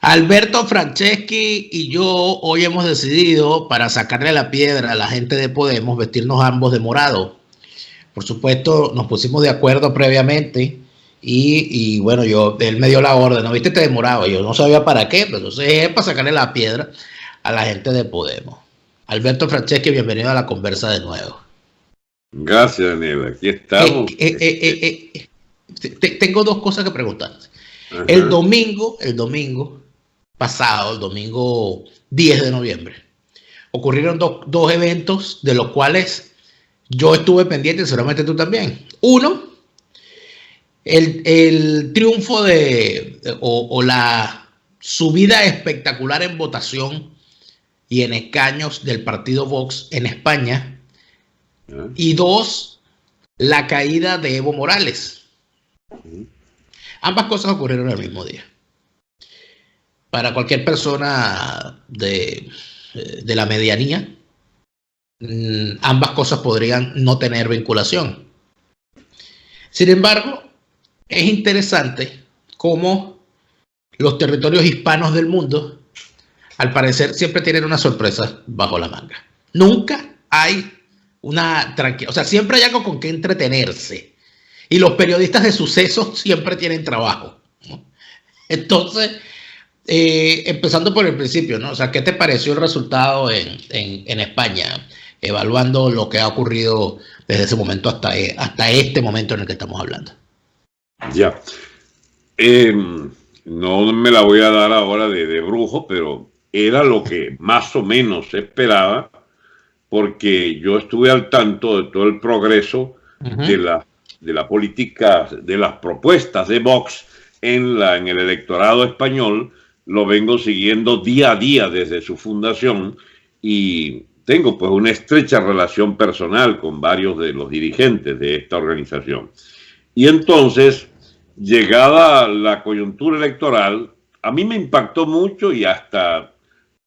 Alberto Franceschi y yo hoy hemos decidido, para sacarle la piedra a la gente de Podemos, vestirnos ambos de morado. Por supuesto, nos pusimos de acuerdo previamente y bueno, él me dio la orden, no vístete de morado. Yo no sabía para qué, pero entonces es para sacarle la piedra a la gente de Podemos. Alberto Franceschi, bienvenido a la conversa de nuevo. Gracias, Daniel. Aquí estamos. Tengo dos cosas que preguntarte. El domingo pasado, el domingo 10 de noviembre, ocurrieron dos eventos de los cuales yo estuve pendiente, seguramente tú también. Uno, el triunfo o la subida espectacular en votación y en escaños del partido Vox en España. Y dos, la caída de Evo Morales. Ambas cosas ocurrieron el mismo día. Para cualquier persona de la medianía, ambas cosas podrían no tener vinculación. Sin embargo, es interesante cómo los territorios hispanos del mundo, al parecer, siempre tienen una sorpresa bajo la manga. Nunca hay una tranquilidad, o sea, siempre hay algo con que entretenerse. Y los periodistas de sucesos siempre tienen trabajo, ¿no? Entonces, empezando por el principio, ¿no? O sea, ¿qué te pareció el resultado en España, evaluando lo que ha ocurrido desde ese momento hasta este momento en el que estamos hablando? Ya. No me la voy a dar ahora de brujo, pero era lo que más o menos se esperaba, porque yo estuve al tanto de todo el progreso de la política, de las propuestas de Vox en el electorado español. Lo vengo siguiendo día a día desde su fundación y tengo pues una estrecha relación personal con varios de los dirigentes de esta organización. Y entonces, llegada la coyuntura electoral, a mí me impactó mucho y hasta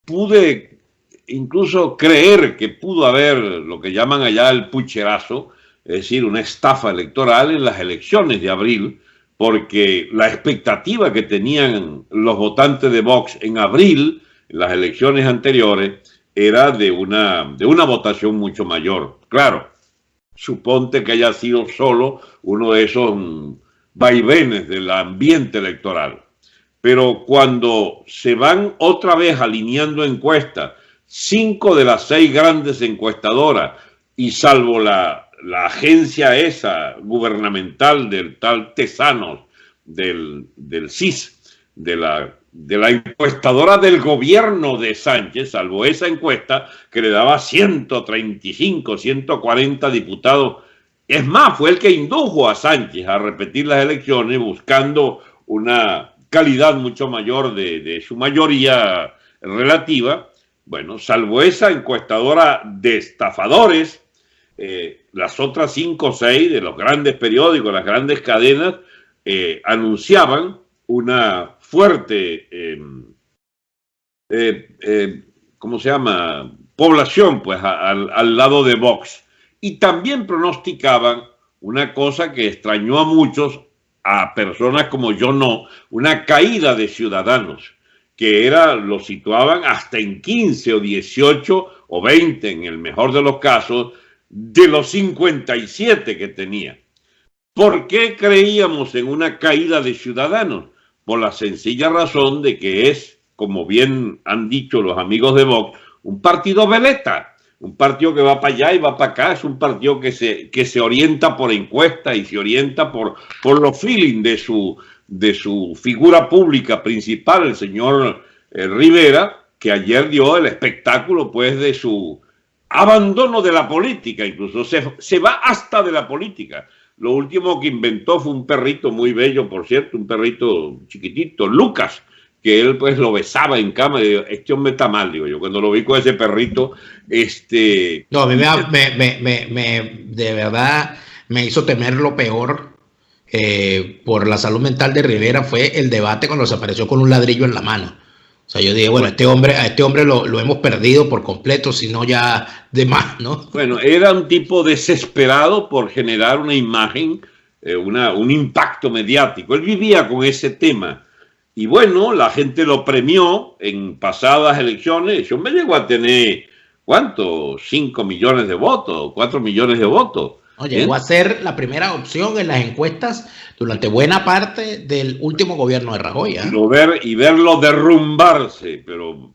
pude incluso creer que pudo haber lo que llaman allá el pucherazo, es decir, una estafa electoral en las elecciones de abril, porque la expectativa que tenían los votantes de Vox en abril, en las elecciones anteriores, era de una votación mucho mayor. Claro, suponte que haya sido solo uno de esos vaivenes del ambiente electoral. Pero cuando se van otra vez alineando encuestas, 5 de las 6 grandes encuestadoras, y salvo la agencia esa gubernamental del tal Tesanos, del CIS, de la encuestadora del gobierno de Sánchez, salvo esa encuesta que le daba 135, 140 diputados. Es más, fue el que indujo a Sánchez a repetir las elecciones buscando una calidad mucho mayor de su mayoría relativa. Bueno, salvo esa encuestadora de estafadores, las otras 5 o 6 de los grandes periódicos, las grandes cadenas, anunciaban una fuerte, ¿cómo se llama?, población pues al lado de Vox. Y también pronosticaban una cosa que extrañó a muchos, a personas como yo no, una caída de Ciudadanos, que lo situaban hasta en 15 o 18 o 20 en el mejor de los casos, de los 57 que tenía. ¿Por qué creíamos en una caída de Ciudadanos? Por la sencilla razón de que es, como bien han dicho los amigos de Vox, un partido veleta, un partido que va para allá y va para acá, es un partido que se orienta por encuesta y se orienta por los feelings de su figura pública principal, el señor Rivera, que ayer dio el espectáculo pues de su abandono de la política, incluso se va hasta de la política. Lo último que inventó fue un perrito muy bello, por cierto, un perrito chiquitito, Lucas, que él pues lo besaba en cama y digo, este hombre está mal, digo yo, cuando lo vi con ese perrito, No, a mí de verdad me hizo temer lo peor por la salud mental de Rivera, fue el debate cuando se apareció con un ladrillo en la mano. O sea, yo dije, bueno, a este hombre lo hemos perdido por completo, si no ya de más, ¿no? Bueno, era un tipo desesperado por generar una imagen, un impacto mediático. Él vivía con ese tema. Y bueno, la gente lo premió en pasadas elecciones. Yo me llegó a tener, ¿cuánto? 5 millones de votos, 4 millones de votos. Llegó a ser la primera opción en las encuestas durante buena parte del último gobierno de Rajoy. Y verlo derrumbarse, pero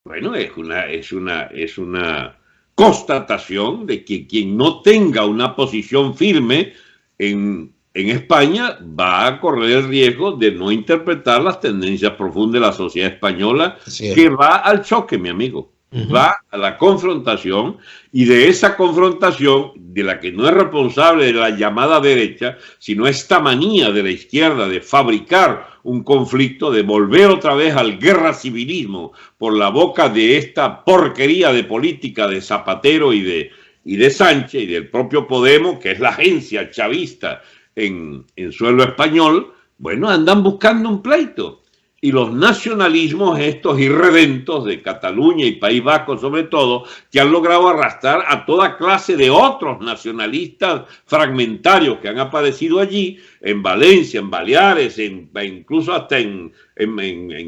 bueno, es una constatación de que quien no tenga una posición firme en España va a correr el riesgo de no interpretar las tendencias profundas de la sociedad española, que va al choque, mi amigo. Va a la confrontación, y de esa confrontación, de la que no es responsable de la llamada derecha, sino esta manía de la izquierda de fabricar un conflicto, de volver otra vez al guerra civilismo por la boca de esta porquería de política de Zapatero y de Sánchez y del propio Podemos, que es la agencia chavista en suelo español. Bueno, andan buscando un pleito. Y los nacionalismos estos irredentos de Cataluña y País Vasco sobre todo, que han logrado arrastrar a toda clase de otros nacionalistas fragmentarios que han aparecido allí, en Valencia, en Baleares, incluso hasta en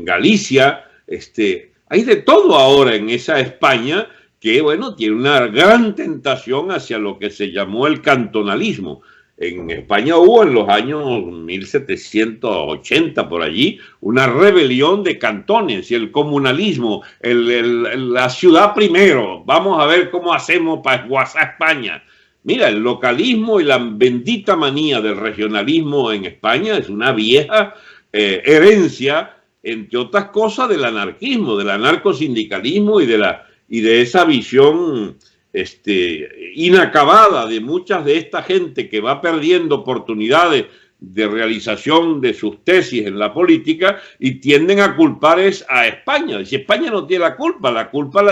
Galicia. Hay de todo ahora en esa España que, bueno, tiene una gran tentación hacia lo que se llamó el cantonalismo. En España hubo en los años 1780 por allí una rebelión de cantones y el comunalismo, la ciudad primero, vamos a ver cómo hacemos para esguazar España. Mira, el localismo y la bendita manía del regionalismo en España es una vieja herencia, entre otras cosas, del anarquismo, del anarcosindicalismo y de esa visión inacabada de muchas de esta gente que va perdiendo oportunidades de realización de sus tesis en la política, y tienden a culpar a España. Si España no tiene la culpa la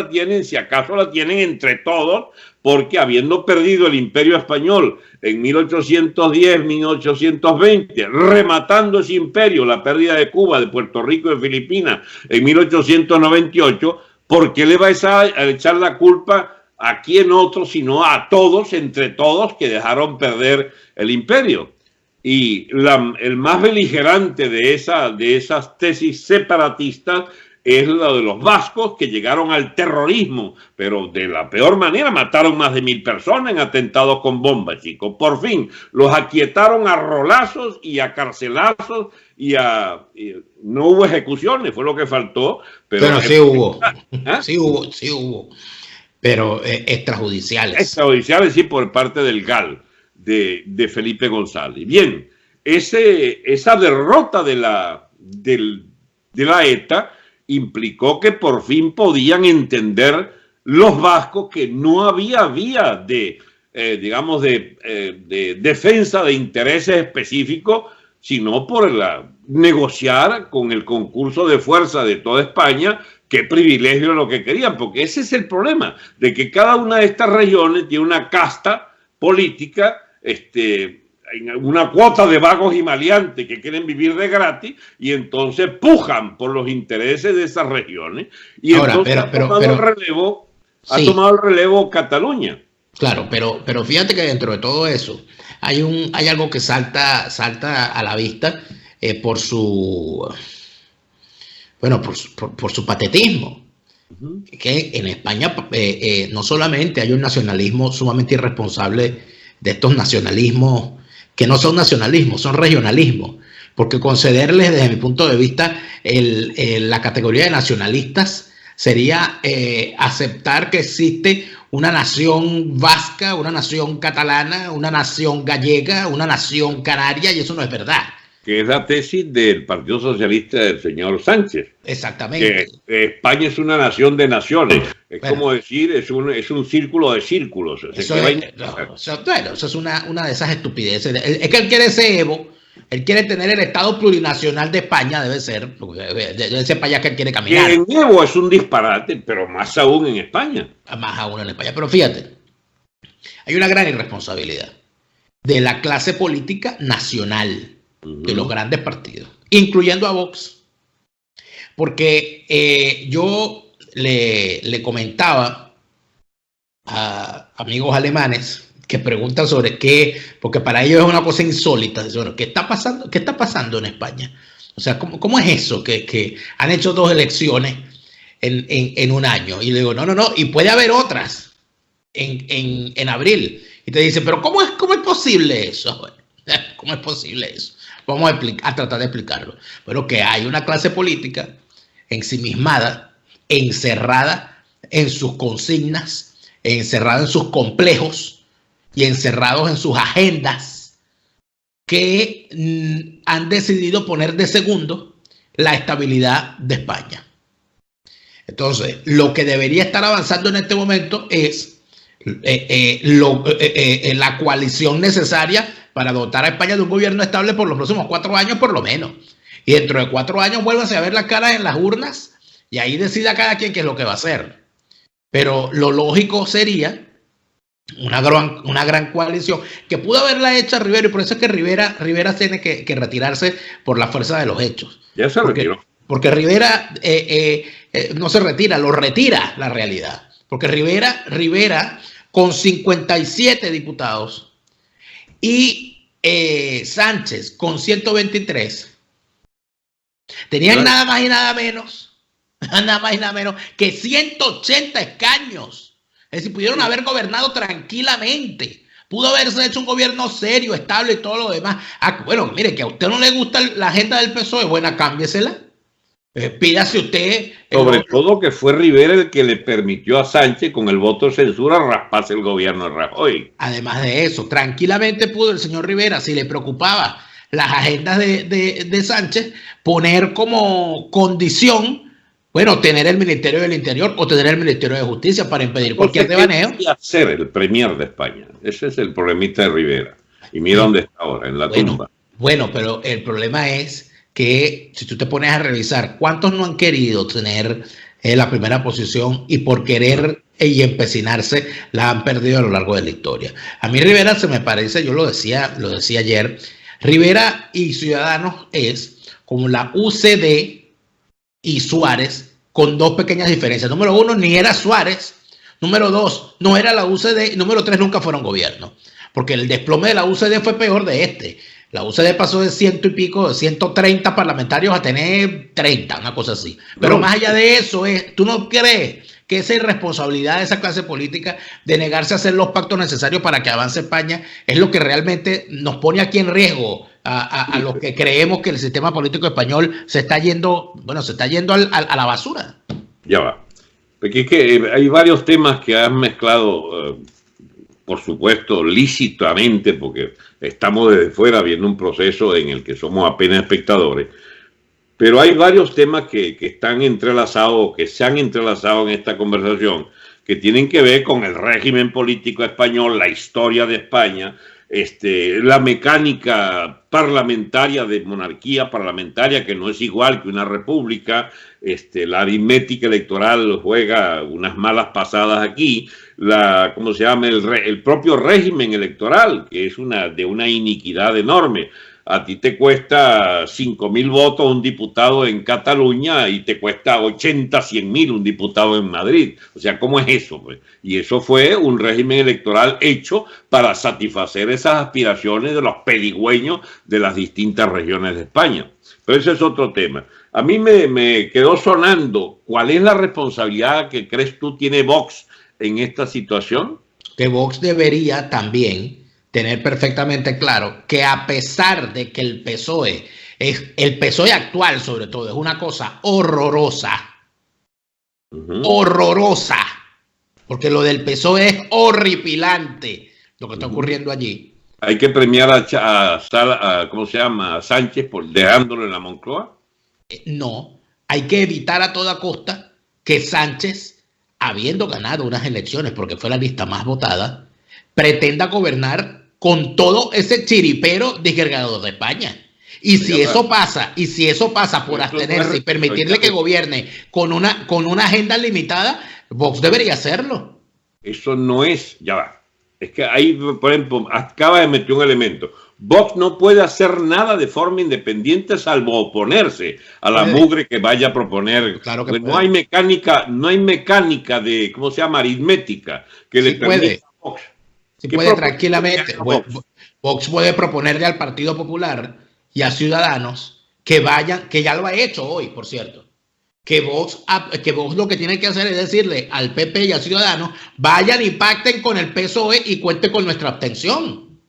tienen, si acaso la tienen entre todos, porque habiendo perdido el imperio español en 1810, 1820, rematando ese imperio, la pérdida de Cuba, de Puerto Rico y de Filipinas en 1898, ¿por qué le vais a echar la culpa a quién otro, sino a todos, entre todos, que dejaron perder el imperio? Y el más beligerante de esas tesis separatistas es la de los vascos, que llegaron al terrorismo, pero de la peor manera. Mataron más de 1000 personas en atentados con bombas, chicos. Por fin, los aquietaron a rolazos y a carcelazos y no hubo ejecuciones, fue lo que faltó. Pero sí hubo. Sí hubo. Pero extrajudiciales. Extrajudiciales, sí, por parte del GAL, de Felipe González. Bien, esa derrota de la ETA implicó que por fin podían entender los vascos que no había vía de defensa de intereses específicos, sino por negociar con el concurso de fuerza de toda España qué privilegio es lo que querían, porque ese es el problema, de que cada una de estas regiones tiene una casta política, una cuota de vagos y maleantes que quieren vivir de gratis, y entonces pujan por los intereses de esas regiones. Y ahora, entonces ha tomado el relevo Cataluña. Claro, pero fíjate que dentro de todo eso hay algo que salta a la vista por su patetismo. Que en España no solamente hay un nacionalismo sumamente irresponsable, de estos nacionalismos que no son nacionalismos, son regionalismos, porque concederles, desde mi punto de vista, la categoría de nacionalistas sería aceptar que existe una nación vasca, una nación catalana, una nación gallega, una nación canaria, y eso no es verdad. Que es la tesis del Partido Socialista del señor Sánchez. Exactamente. Que España es una nación de naciones. Es como decir, es un círculo de círculos. Eso es una de esas estupideces. Es que él quiere ese Evo, él quiere tener el Estado plurinacional de España, debe ser para allá que él quiere caminar. En Evo es un disparate, pero más aún en España. Más aún en España. Pero fíjate, hay una gran irresponsabilidad de la clase política nacional, de los grandes partidos, incluyendo a Vox, porque yo le comentaba a amigos alemanes que preguntan sobre qué, porque para ellos es una cosa insólita. Bueno, ¿qué está pasando en España? O sea, ¿cómo es eso? Que han hecho 2 elecciones en un año. Y le digo, no, y puede haber otras en abril. Y te dicen, pero ¿cómo es posible eso? Bueno, ¿cómo es posible eso? Vamos a tratar de explicarlo. Pero que hay una clase política ensimismada, encerrada en sus consignas, encerrada en sus complejos y encerrados en sus agendas, que han decidido poner de segundo la estabilidad de España. Entonces, lo que debería estar avanzando en este momento es la coalición necesaria para dotar a España de un gobierno estable por los próximos 4 años por lo menos. Y dentro de 4 años vuélvase a ver las caras en las urnas y ahí decida cada quien qué es lo que va a hacer. Pero lo lógico sería una gran coalición que pudo haberla hecha Rivera, y por eso es que Rivera tiene que retirarse por la fuerza de los hechos. Ya se retiró. Porque Rivera no se retira, lo retira la realidad. Porque Rivera con 57 diputados y Sánchez con 123 tenían nada más y nada menos que 180 escaños. Es decir, pudieron haber gobernado tranquilamente. Pudo haberse hecho un gobierno serio, estable y todo lo demás. Bueno, mire, que a usted no le gusta la agenda del PSOE, buena, cámbiesela. Pídase usted. Sobre todo que fue Rivera el que le permitió a Sánchez, con el voto de censura, rasparse el gobierno de Rajoy. Además de eso, tranquilamente pudo el señor Rivera, si le preocupaba las agendas de Sánchez, poner como condición, bueno, tener el Ministerio del Interior o tener el Ministerio de Justicia para impedir cualquier devaneo. ¿Qué hacer el premier de España? Ese es el problemita de Rivera. Y mira dónde está ahora, en la tumba. Bueno, pero el problema es que si tú te pones a revisar cuántos no han querido tener la primera posición y por querer y empecinarse la han perdido a lo largo de la historia. A mí Rivera se me parece, yo lo decía ayer, Rivera y Ciudadanos es como la UCD y Suárez, con 2 pequeñas diferencias. Número 1, ni era Suárez. Número 2, no era la UCD. Y número 3, nunca fueron gobierno. Porque el desplome de la UCD fue peor de este. La UCD pasó de 100 y pico, de 130 parlamentarios a tener 30, una cosa así. Pero más allá de eso, ¿tú no crees que esa irresponsabilidad de esa clase política de negarse a hacer los pactos necesarios para que avance España es lo que realmente nos pone aquí en riesgo a los que creemos que el sistema político español se está yendo a la basura? Ya va. Porque es que hay varios temas que han mezclado, por supuesto, lícitamente, porque estamos desde fuera viendo un proceso en el que somos apenas espectadores. Pero hay varios temas que están entrelazados, que se han entrelazado en esta conversación, que tienen que ver con el régimen político español, la historia de España, la mecánica parlamentaria de monarquía parlamentaria, que no es igual que una república, la aritmética electoral juega unas malas pasadas aquí, ¿cómo se llama? El propio régimen electoral, que es de una iniquidad enorme. A ti te cuesta 5.000 votos un diputado en Cataluña y te cuesta 80, 100.000 un diputado en Madrid. O sea, ¿cómo es eso? Pues? Y eso fue un régimen electoral hecho para satisfacer esas aspiraciones de los pedigüeños de las distintas regiones de España. Pero ese es otro tema. A mí me quedó sonando, ¿cuál es la responsabilidad que crees tú tiene Vox en esta situación? Que Vox debería también tener perfectamente claro que, a pesar de que el PSOE actual sobre todo es una cosa horrorosa, horrorosa, porque lo del PSOE es horripilante lo que está ocurriendo allí. Hay que premiar ¿cómo se llama? A Sánchez por dejándolo en la Moncloa. No, hay que evitar a toda costa que Sánchez, habiendo ganado unas elecciones porque fue la lista más votada, pretenda gobernar con todo ese chiripero disgregador de España. Y si eso pasa por abstenerse y permitirle que gobierne con una agenda limitada, Vox debería hacerlo. Eso no es, ya va. Es que ahí, por ejemplo, acaba de meter un elemento. Vox no puede hacer nada de forma independiente salvo oponerse a la mugre que vaya a proponer. Claro que no hay mecánica de, ¿cómo se llama? Aritmética que le permita a Vox. Sí puede tranquilamente. Vox puede proponerle al Partido Popular y a Ciudadanos que vayan, que ya lo ha hecho hoy, por cierto, que Vox lo que tiene que hacer es decirle al PP y al Ciudadanos, vayan y pacten con el PSOE y cuenten con nuestra abstención.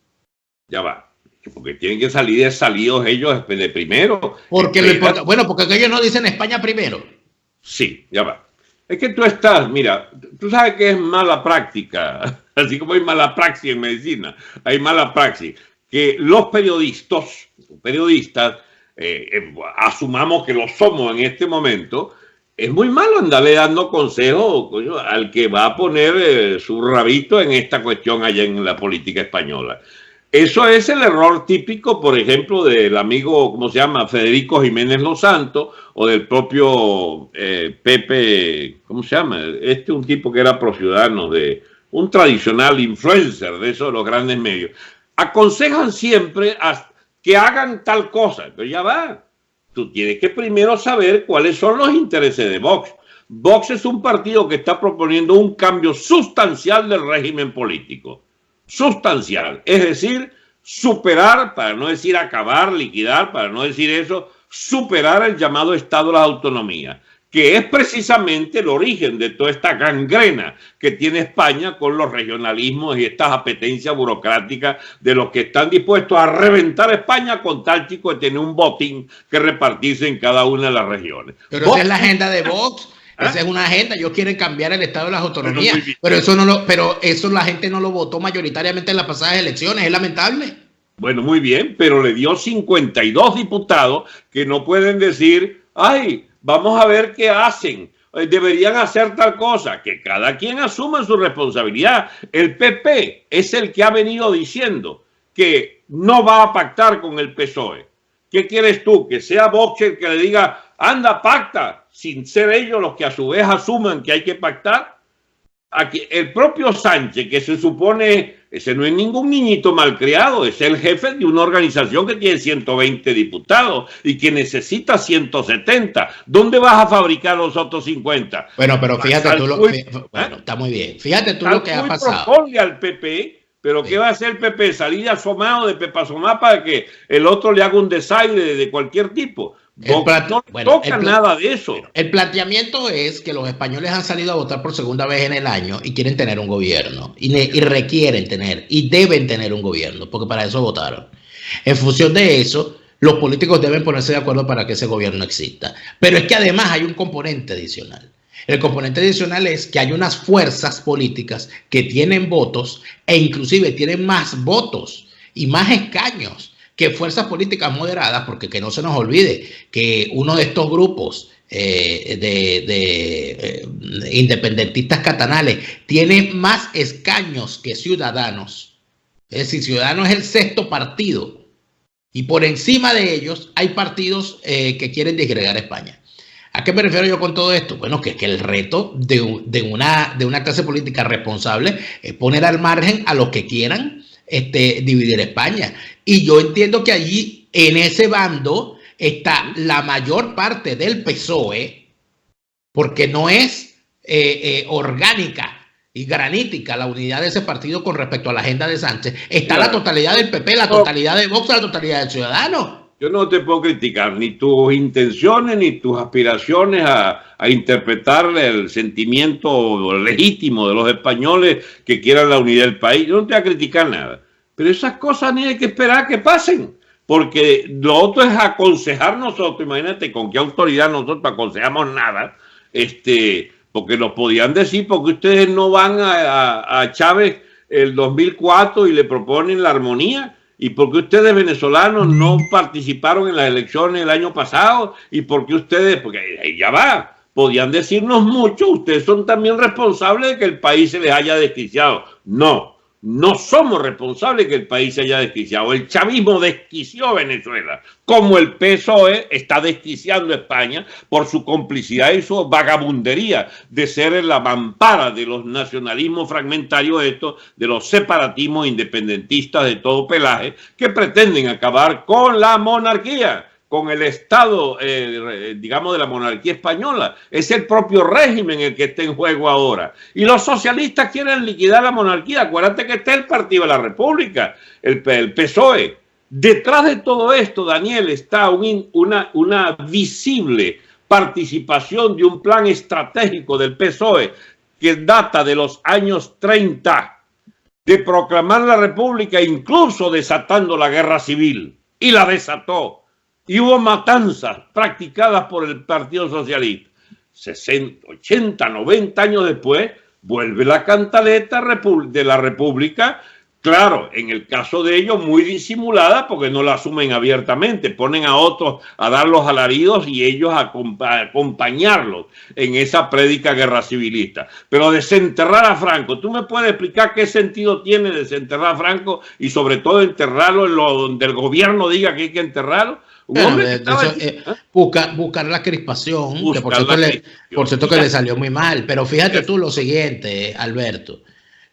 Ya va, porque tienen que salir salidos ellos de primero. Porque lo importa, bueno, porque ellos no dicen España primero. Sí, ya va. Es que tú estás, mira, tú sabes que es mala práctica, así como hay mala praxis en medicina, hay mala praxis, que los periodistas, asumamos que lo somos en este momento, es muy malo andarle dando consejos al que va a poner su rabito en esta cuestión allá en la política española. Eso es el error típico, por ejemplo, del amigo, ¿cómo se llama? Federico Jiménez Los Santos, o del propio Pepe, ¿cómo se llama? Un tipo que era pro Ciudadanos, de un tradicional influencer de esos de los grandes medios. Aconsejan siempre que hagan tal cosa, pero ya va. Tú tienes que primero saber cuáles son los intereses de Vox. Vox es un partido que está proponiendo un cambio sustancial del régimen político. Sustancial, es decir, superar, para no decir acabar, liquidar, para no decir eso, superar el llamado Estado de las Autonomías, que es precisamente el origen de toda esta gangrena que tiene España con los regionalismos y estas apetencias burocráticas de los que están dispuestos a reventar España con tal chico de tener un botín que repartirse en cada una de las regiones. Pero esa es la agenda de Vox. Esa es una agenda. Ellos quieren cambiar el Estado de las Autonomías, pero eso la gente no lo votó mayoritariamente en las pasadas elecciones. Es lamentable. Bueno, muy bien, pero le dio 52 diputados que no pueden decir, ay, vamos a ver qué hacen, deberían hacer tal cosa, que cada quien asuma su responsabilidad. El PP es el que ha venido diciendo que no va a pactar con el PSOE. ¿Qué quieres tú? Que sea Vox el que le diga, anda, pacta, sin ser ellos los que a su vez asuman que hay que pactar. Aquí, el propio Sánchez, que se supone, ese no es ningún niñito malcriado, es el jefe de una organización que tiene 120 diputados y que necesita 170. ¿Dónde vas a fabricar los otros 50? Bueno, pero fíjate tú bueno, está muy bien. Fíjate tú lo que ha pasado. Proponle al PP, pero sí. ¿Qué va a hacer el PP? Salir asomado de Pepa Asomar para que el otro le haga un desaire de cualquier tipo. No toca nada de eso. El planteamiento es que los españoles han salido a votar por segunda vez en el año y quieren tener un gobierno y requieren tener y deben tener un gobierno porque para eso votaron. En función de eso, los políticos deben ponerse de acuerdo para que ese gobierno exista. Pero es que además hay un componente adicional. El componente adicional es que hay unas fuerzas políticas que tienen votos e inclusive tienen más votos y más escaños que fuerzas políticas moderadas, porque que no se nos olvide que uno de estos grupos independentistas catalanes tiene más escaños que Ciudadanos. Es decir, Ciudadanos es el sexto partido y por encima de ellos hay partidos que quieren disgregar España. ¿A qué me refiero yo con todo esto? Bueno, que el reto de una clase política responsable es poner al margen a los que quieran dividir España. Y yo entiendo que allí, en ese bando, está la mayor parte del PSOE, porque no es orgánica y granítica la unidad de ese partido con respecto a la agenda de Sánchez. Está la totalidad del PP, la totalidad de Vox, la totalidad del Ciudadano. Yo no te puedo criticar ni tus intenciones ni tus aspiraciones a interpretar el sentimiento legítimo de los españoles que quieran la unidad del país. Yo no te voy a criticar nada. Pero esas cosas ni hay que esperar que pasen. Porque lo otro es aconsejar nosotros. Imagínate con qué autoridad nosotros aconsejamos nada. Porque nos podían decir, porque ustedes no van a Chávez el 2004 y le proponen la armonía. ¿Y por qué ustedes venezolanos no participaron en las elecciones el año pasado? ¿Y por qué ustedes? Porque ya va, podían decirnos mucho, ustedes son también responsables de que el país se les haya desquiciado. No, no somos responsables de que el país se haya desquiciado. El chavismo desquició a Venezuela, como el PSOE está desquiciando a España por su complicidad y su vagabundería de ser la mampara de los nacionalismos fragmentarios estos, de los separatismos independentistas de todo pelaje, que pretenden acabar con la monarquía, con el Estado, digamos, de la monarquía española. Es el propio régimen el que está en juego ahora. Y los socialistas quieren liquidar la monarquía. Acuérdate que está el Partido de la República, el PSOE. Detrás de todo esto, Daniel, está una visible participación de un plan estratégico del PSOE que data de los años 30, de proclamar la república, incluso desatando la guerra civil, y la desató. Y hubo matanzas practicadas por el Partido Socialista. 60, 80, 90 años después, vuelve la cantaleta de la república. Claro, en el caso de ellos muy disimulada porque no la asumen abiertamente, ponen a otros a dar los alaridos y ellos a acompañarlos en esa prédica guerra civilista. Pero desenterrar a Franco, ¿tú me puedes explicar qué sentido tiene desenterrar a Franco y sobre todo enterrarlo en donde el gobierno diga que hay que enterrarlo? Buscar la crispación, que por cierto que le salió muy mal, pero fíjate tú lo siguiente, Alberto.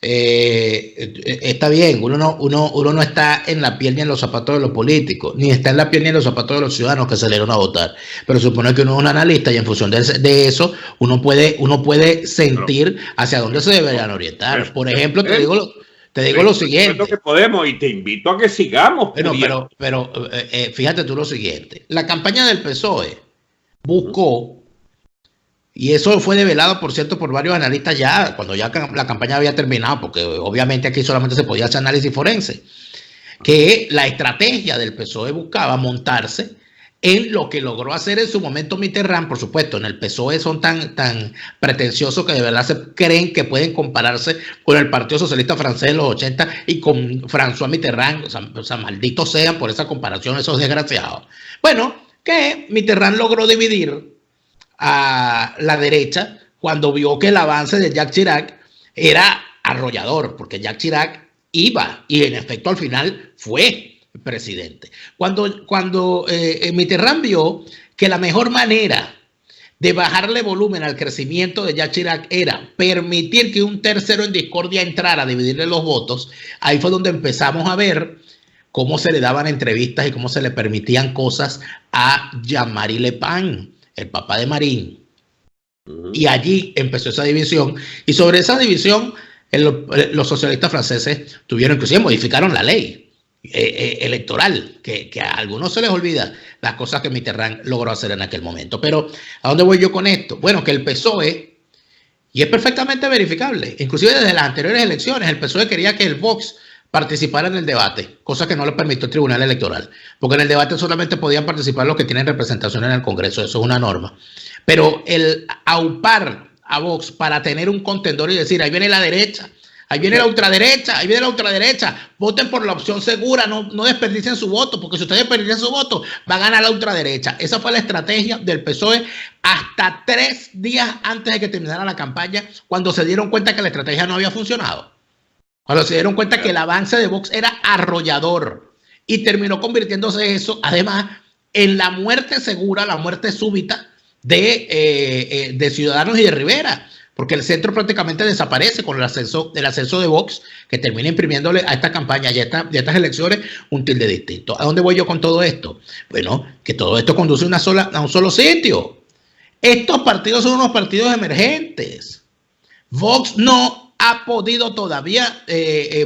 Está bien, uno no está en la piel ni en los zapatos de los políticos, ni está en la piel ni en los zapatos de los ciudadanos que salieron a votar, pero supone que uno es un analista y en función de eso uno puede sentir hacia dónde se deberían orientar. Por ejemplo, te digo lo siguiente. Que podemos y te invito a que sigamos. Pero fíjate tú lo siguiente. La campaña del PSOE buscó, y eso fue develado, por cierto, por varios analistas ya, cuando ya la campaña había terminado, porque obviamente aquí solamente se podía hacer análisis forense, que la estrategia del PSOE buscaba montarse en lo que logró hacer en su momento Mitterrand. Por supuesto, en el PSOE son tan pretenciosos que de verdad se creen que pueden compararse con el Partido Socialista Francés de los 80 y con François Mitterrand. O sea, malditos sean por esa comparación esos desgraciados. Bueno, que Mitterrand logró dividir a la derecha cuando vio que el avance de Jacques Chirac era arrollador, porque Jacques Chirac iba y en efecto al final fue presidente. Cuando Mitterrand vio que la mejor manera de bajarle volumen al crecimiento de Jacques Chirac era permitir que un tercero en discordia entrara a dividirle los votos, ahí fue donde empezamos a ver cómo se le daban entrevistas y cómo se le permitían cosas a Jean-Marie Le Pen, el papá de Marine. Y allí empezó esa división. Y sobre esa división, los socialistas franceses inclusive modificaron la ley electoral, que a algunos se les olvida las cosas que Mitterrand logró hacer en aquel momento. Pero, ¿a dónde voy yo con esto? Bueno, que el PSOE, y es perfectamente verificable, inclusive desde las anteriores elecciones, el PSOE quería que el Vox participar en el debate, cosa que no le permitió el Tribunal Electoral, porque en el debate solamente podían participar los que tienen representación en el Congreso, eso es una norma. Pero el aupar a Vox para tener un contendor y decir, ahí viene la derecha, ahí viene la ultraderecha, ahí viene la ultraderecha, voten por la opción segura, no desperdicien su voto, porque si ustedes desperdician su voto, va a ganar la ultraderecha. Esa fue la estrategia del PSOE hasta 3 días antes de que terminara la campaña, cuando se dieron cuenta que la estrategia no había funcionado. Cuando se dieron cuenta que el avance de Vox era arrollador y terminó convirtiéndose eso, además, en la muerte segura, la muerte súbita de Ciudadanos y de Rivera, porque el centro prácticamente desaparece con el ascenso de Vox, que termina imprimiéndole a esta campaña y a estas elecciones un tilde distinto. ¿A dónde voy yo con todo esto? Bueno, que todo esto conduce a un solo sitio. Estos partidos son unos partidos emergentes. Vox no ha podido todavía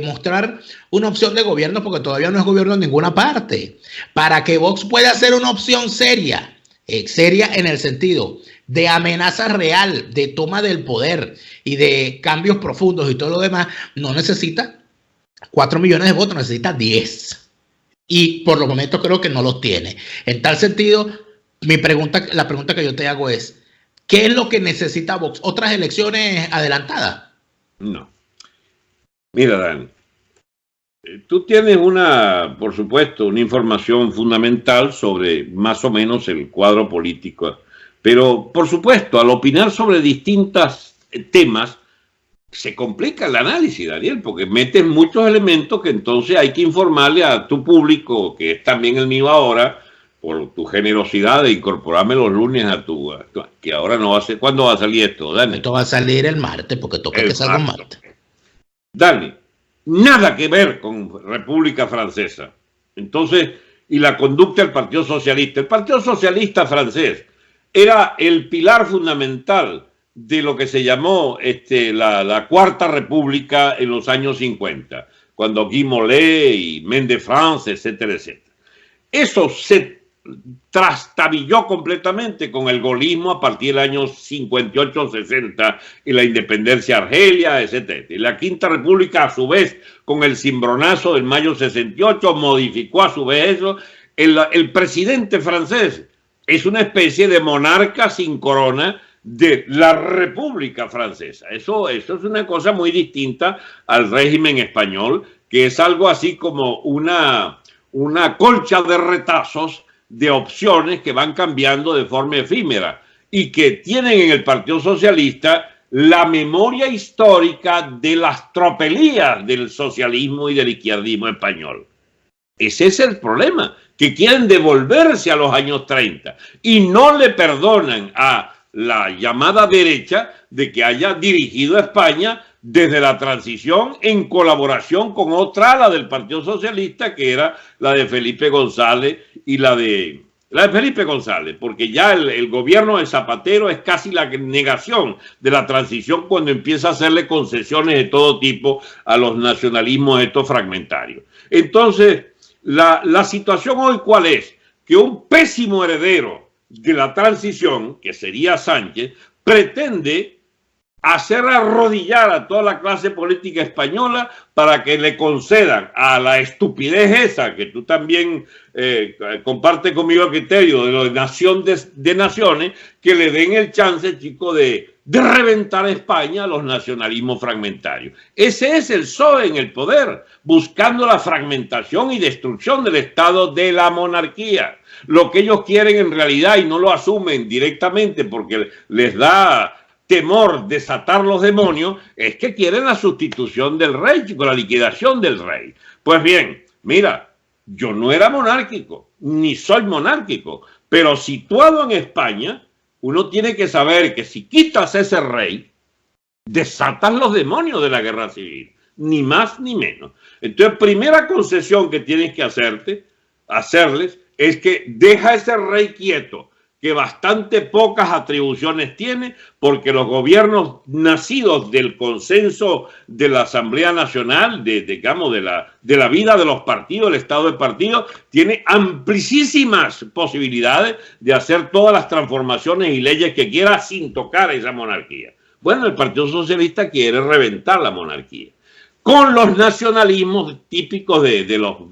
mostrar una opción de gobierno porque todavía no es gobierno en ninguna parte. Para que Vox pueda ser una opción seria en el sentido de amenaza real, de toma del poder y de cambios profundos y todo lo demás, no necesita 4 millones de votos, necesita 10. Y por los momentos creo que no los tiene. En tal sentido, la pregunta que yo te hago es, ¿qué es lo que necesita Vox? ¿Otras elecciones adelantadas? No. Mira, Dani, tú tienes por supuesto, una información fundamental sobre más o menos el cuadro político, pero por supuesto, al opinar sobre distintos temas, se complica el análisis, Daniel, porque metes muchos elementos que entonces hay que informarle a tu público, que es también el mío ahora, por tu generosidad de incorporarme los lunes que ahora no va a ser. ¿Cuándo va a salir esto, Dani? Esto va a salir el martes, porque toca que salga el martes. Dani, nada que ver con República Francesa. Entonces, y la conducta del Partido Socialista. El Partido Socialista francés era el pilar fundamental de lo que se llamó la Cuarta República en los años 50. cuando Guy Mollet y Méndez France, etcétera, etcétera. Eso se trastabilló completamente con el gaullismo a partir del año 58-60 y la independencia de Argelia, etcétera. Y la Quinta República, a su vez, con el cimbronazo del mayo 68, modificó a su vez eso. El presidente francés es una especie de monarca sin corona de la República Francesa. Eso es una cosa muy distinta al régimen español, que es algo así como una colcha de retazos de opciones que van cambiando de forma efímera y que tienen en el Partido Socialista la memoria histórica de las tropelías del socialismo y del izquierdismo español. Ese es el problema, que quieren devolverse a los años 30 y no le perdonan a la llamada derecha de que haya dirigido a España desde la transición en colaboración con otra ala del Partido Socialista, que era la de Felipe González y la de Felipe González, porque ya el gobierno de Zapatero es casi la negación de la transición cuando empieza a hacerle concesiones de todo tipo a los nacionalismos estos fragmentarios. Entonces, la situación hoy, ¿cuál es? Que un pésimo heredero de la transición, que sería Sánchez, pretende hacer arrodillar a toda la clase política española para que le concedan a la estupidez esa, que tú también compartes conmigo el criterio de lo de nación de naciones, que le den el chance, chico, de reventar a España a los nacionalismos fragmentarios. Ese es el PSOE en el poder, buscando la fragmentación y destrucción del Estado, de la monarquía. Lo que ellos quieren en realidad, y no lo asumen directamente porque les da temor desatar los demonios, es que quieren la sustitución del rey, chico, la liquidación del rey. Pues bien, mira, yo no era monárquico, ni soy monárquico, pero situado en España, uno tiene que saber que si quitas ese rey, desatas los demonios de la guerra civil, ni más ni menos. Entonces, primera concesión que tienes que hacerles es que deja ese rey quieto, que bastante pocas atribuciones tiene, porque los gobiernos nacidos del consenso de la Asamblea Nacional, digamos, de la vida de los partidos, el estado de partidos, tiene amplísimas posibilidades de hacer todas las transformaciones y leyes que quiera sin tocar a esa monarquía. Bueno, el Partido Socialista quiere reventar la monarquía con los nacionalismos típicos de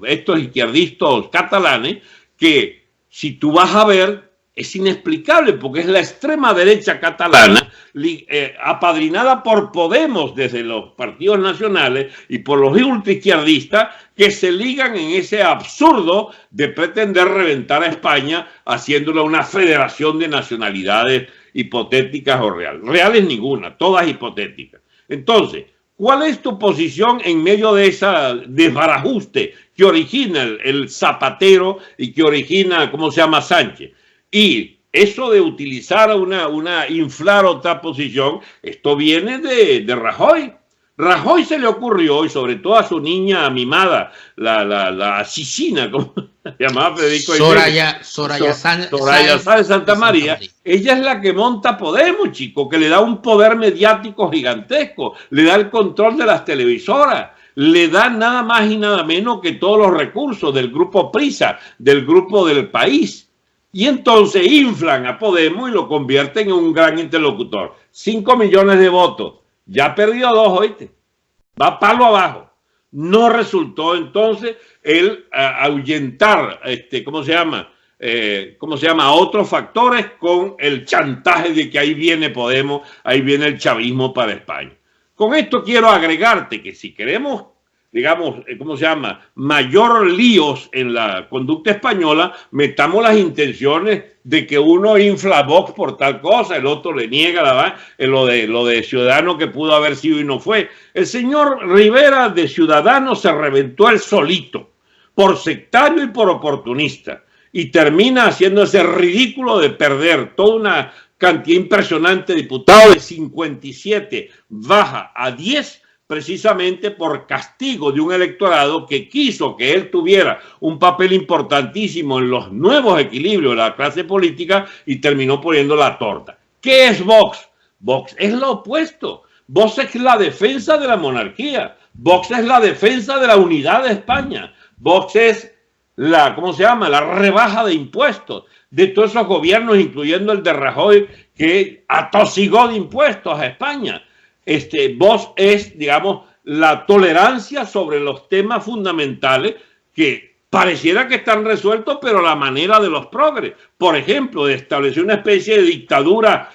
estos izquierdistas catalanes, que si tú vas a ver, es inexplicable, porque es la extrema derecha catalana, apadrinada por Podemos desde los partidos nacionales y por los ultraizquierdistas, que se ligan en ese absurdo de pretender reventar a España haciéndola una federación de nacionalidades hipotéticas o reales. Reales ninguna, todas hipotéticas. Entonces, ¿cuál es tu posición en medio de esa desbarajuste que origina el Zapatero y que origina, ¿cómo se llama?, Sánchez? Y eso de utilizar inflar otra posición, esto viene de Rajoy. Rajoy se le ocurrió, y sobre todo a su niña mimada, la asesina, como se llamaba Federico Soraya Sáenz de Santa María. Ella es la que monta Podemos, chico, que le da un poder mediático gigantesco, le da el control de las televisoras, le da nada más y nada menos que todos los recursos del grupo Prisa, del grupo del País. Y entonces inflan a Podemos y lo convierten en un gran interlocutor. 5 millones de votos. Ya perdió 2, oíste. Va palo abajo. No resultó entonces el ahuyentar, ¿cómo se llama? A otros factores con el chantaje de que ahí viene Podemos, ahí viene el chavismo para España. Con esto quiero agregarte que si queremos, digamos, mayor líos en la conducta española, metamos las intenciones de que uno infla a Vox por tal cosa, el otro le niega lo de Ciudadanos que pudo haber sido y no fue. El señor Rivera de Ciudadanos se reventó él solito, por sectario y por oportunista, y termina haciendo ese ridículo de perder toda una cantidad impresionante de diputados, de 57 baja a 10, precisamente por castigo de un electorado que quiso que él tuviera un papel importantísimo en los nuevos equilibrios de la clase política y terminó poniendo la torta. ¿Qué es Vox? Vox es lo opuesto. Vox es la defensa de la monarquía. Vox es la defensa de la unidad de España. Vox es la, ¿cómo se llama?, la rebaja de impuestos de todos esos gobiernos, incluyendo el de Rajoy, que atosigó de impuestos a España. Vox es, digamos, la tolerancia sobre los temas fundamentales que pareciera que están resueltos, pero a la manera de los progres. Por ejemplo, de establecer una especie de dictadura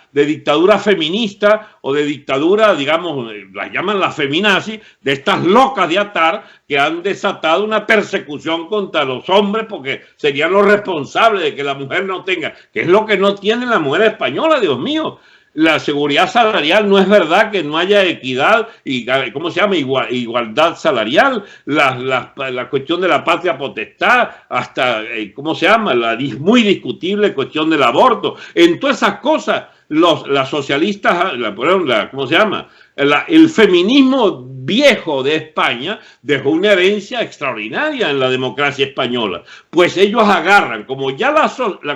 feminista o de dictadura, digamos, las llaman las feminazis, de estas locas de atar que han desatado una persecución contra los hombres porque serían los responsables de que la mujer no tenga, que es lo que no tiene la mujer española, Dios mío. La seguridad salarial, no es verdad que no haya equidad y, ¿cómo se llama?, igualdad salarial, la cuestión de la patria potestad, hasta, ¿cómo se llama?, la muy discutible cuestión del aborto. En todas esas cosas, las socialistas, ¿cómo se llama?, el feminismo viejo de España dejó una herencia extraordinaria en la democracia española. Pues ellos agarran, como ya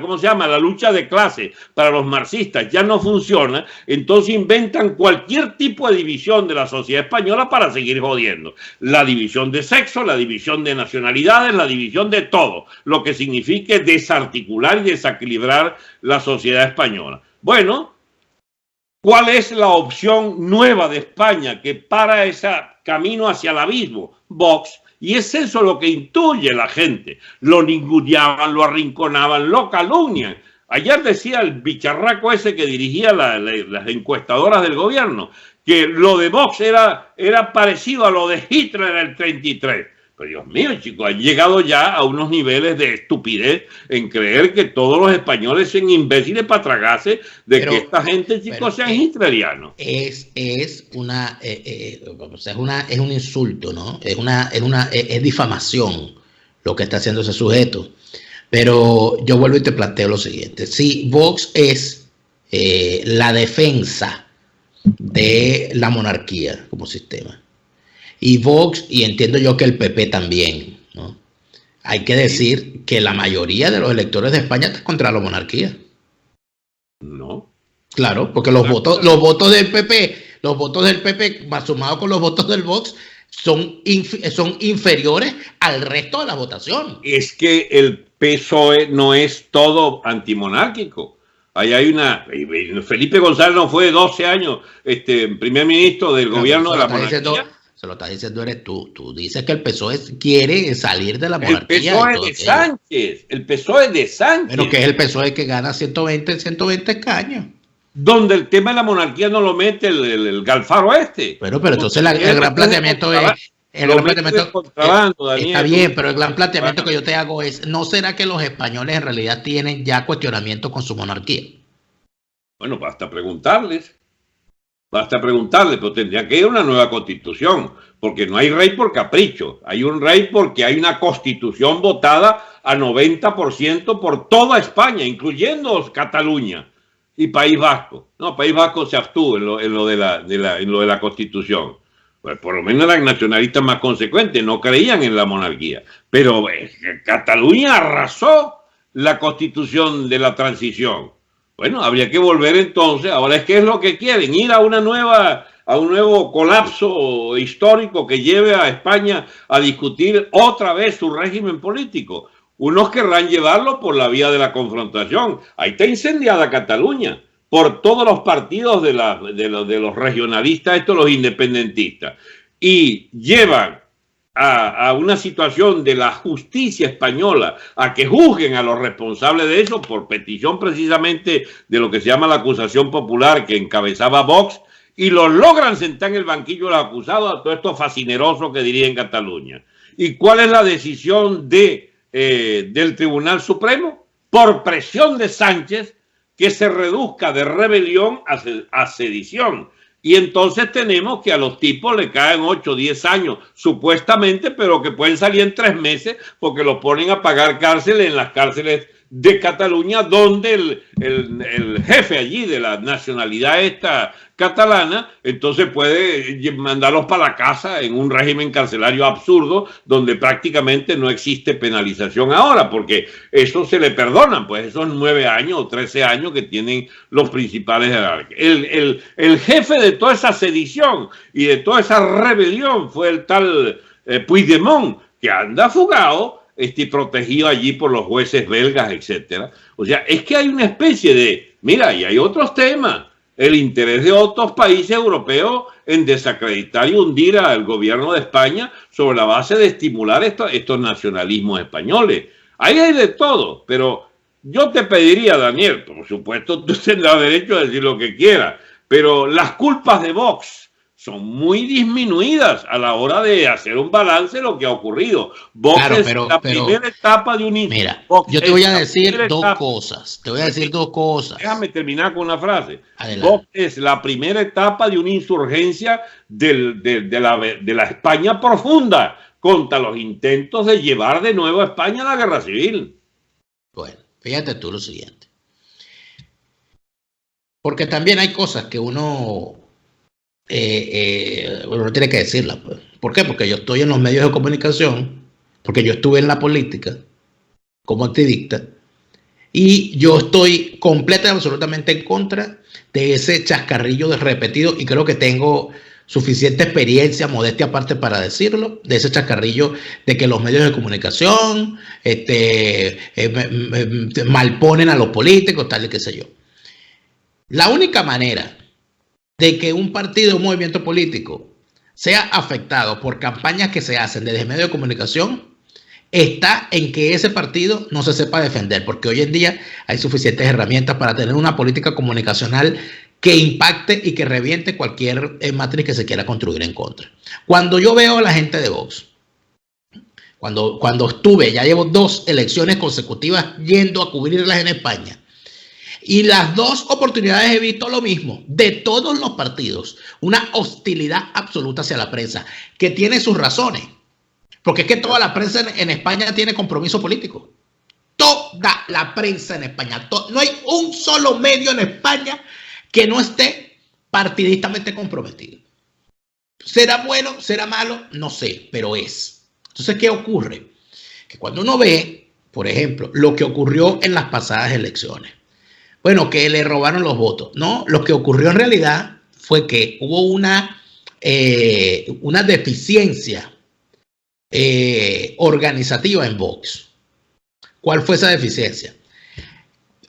¿cómo se llama?, la lucha de clase para los marxistas ya no funciona, entonces inventan cualquier tipo de división de la sociedad española para seguir jodiendo. La división de sexo, la división de nacionalidades, la división de todo, lo que signifique desarticular y desequilibrar la sociedad española. Bueno, ¿cuál es la opción nueva de España que para ese camino hacia el abismo? Vox. Y es eso lo que intuye la gente. Lo ninguneaban, lo arrinconaban, lo calumnian. Ayer decía el bicharraco ese que dirigía las encuestadoras del gobierno que lo de Vox era parecido a lo de Hitler en el 33. Pero Dios mío, chicos, han llegado ya a unos niveles de estupidez en creer que todos los españoles son imbéciles para tragarse de que esta gente, chicos, sean hitlerianos. Es un insulto, ¿no? Es difamación lo que está haciendo ese sujeto. Pero yo vuelvo y te planteo lo siguiente. Si Vox es la defensa de la monarquía como sistema, y Vox, y entiendo yo que el PP también, ¿no? Hay que decir que la mayoría de los electores de España están contra la monarquía. No. Claro, porque los votos del PP, más sumados con los votos del Vox, son inferiores al resto de la votación. Es que el PSOE no es todo antimonárquico. Ahí hay Felipe González no fue 12 años primer ministro del gobierno de la monarquía. Se lo está diciendo eres tú. Tú dices que el PSOE quiere salir de la monarquía. El PSOE de Sánchez. Pero que es el PSOE que gana 120 escaños. Donde el tema de la monarquía no lo mete el Galfaro este. Pero entonces el gran planteamiento es... está bien, pero el gran planteamiento que yo te hago es, ¿no será que los españoles en realidad tienen ya cuestionamiento con su monarquía? Bueno, basta preguntarles, pero tendría que ir una nueva constitución, porque no hay rey por capricho, hay un rey porque hay una constitución votada a 90% por toda España, incluyendo Cataluña y País Vasco. No, País Vasco se abstuvo en lo de la constitución. Pues por lo menos las nacionalistas más consecuentes no creían en la monarquía, pero Cataluña arrasó la constitución de la transición. Bueno, habría que volver entonces. Ahora, ¿qué es lo que quieren? Ir a un nuevo colapso histórico que lleve a España a discutir otra vez su régimen político. Unos querrán llevarlo por la vía de la confrontación. Ahí está incendiada Cataluña por todos los partidos de los regionalistas, los independentistas. Y llevan a una situación de la justicia española a que juzguen a los responsables de eso por petición precisamente de lo que se llama la acusación popular que encabezaba Vox, y los logran sentar en el banquillo de los acusados a todo esto fascineroso que diría en Cataluña. ¿Y cuál es la decisión del Tribunal Supremo? Por presión de Sánchez, que se reduzca de rebelión a sedición. Y entonces tenemos que a los tipos le caen 8 o 10 años, supuestamente, pero que pueden salir en 3 meses porque los ponen a pagar cárceles en las cárceles de Cataluña, donde el jefe allí de la nacionalidad esta catalana, entonces puede mandarlos para la casa en un régimen carcelario absurdo, donde prácticamente no existe penalización ahora, porque eso se le perdonan, pues esos 9 años o 13 años que tienen los principales jerarcas. El jefe de toda esa sedición y de toda esa rebelión fue el tal Puigdemont, que anda fugado, protegido allí por los jueces belgas, etcétera. O sea, es que hay una especie de, mira, y hay otros temas, el interés de otros países europeos en desacreditar y hundir al gobierno de España sobre la base de estimular estos nacionalismos españoles. Ahí hay de todo, pero yo te pediría, Daniel, por supuesto tú tendrás derecho a decir lo que quieras, pero las culpas de Vox son muy disminuidas a la hora de hacer un balance de lo que ha ocurrido. Vox claro, es la primera etapa de un... Mira, yo te voy a decir dos cosas. Te voy a decir dos cosas. Déjame terminar con una frase. Adelante. Vox es la primera etapa de una insurgencia de la España profunda contra los intentos de llevar de nuevo a España a la guerra civil. Bueno, fíjate tú lo siguiente. Porque también hay cosas que uno tiene que decirlas. Pues. ¿Por qué? Porque yo estoy en los medios de comunicación, porque yo estuve en la política como activista y yo estoy completa y absolutamente en contra de ese chascarrillo de repetido, y creo que tengo suficiente experiencia, modestia aparte para decirlo, de ese chascarrillo de que los medios de comunicación malponen a los políticos, tal y qué sé yo. La única manera de que un partido o un movimiento político sea afectado por campañas que se hacen desde medios de comunicación está en que ese partido no se sepa defender, porque hoy en día hay suficientes herramientas para tener una política comunicacional que impacte y que reviente cualquier matriz que se quiera construir en contra. Cuando yo veo a la gente de Vox, cuando estuve, ya llevo 2 elecciones consecutivas yendo a cubrirlas en España, y las 2 oportunidades he visto lo mismo, de todos los partidos, una hostilidad absoluta hacia la prensa, que tiene sus razones, porque es que toda la prensa en España tiene compromiso político. Toda la prensa en España, no hay un solo medio en España que no esté partidistamente comprometido. ¿Será bueno? ¿Será malo? No sé, pero es. Entonces, ¿qué ocurre? Que cuando uno ve, por ejemplo, lo que ocurrió en las pasadas elecciones, bueno, que le robaron los votos. No, lo que ocurrió en realidad fue que hubo una deficiencia organizativa en Vox. ¿Cuál fue esa deficiencia?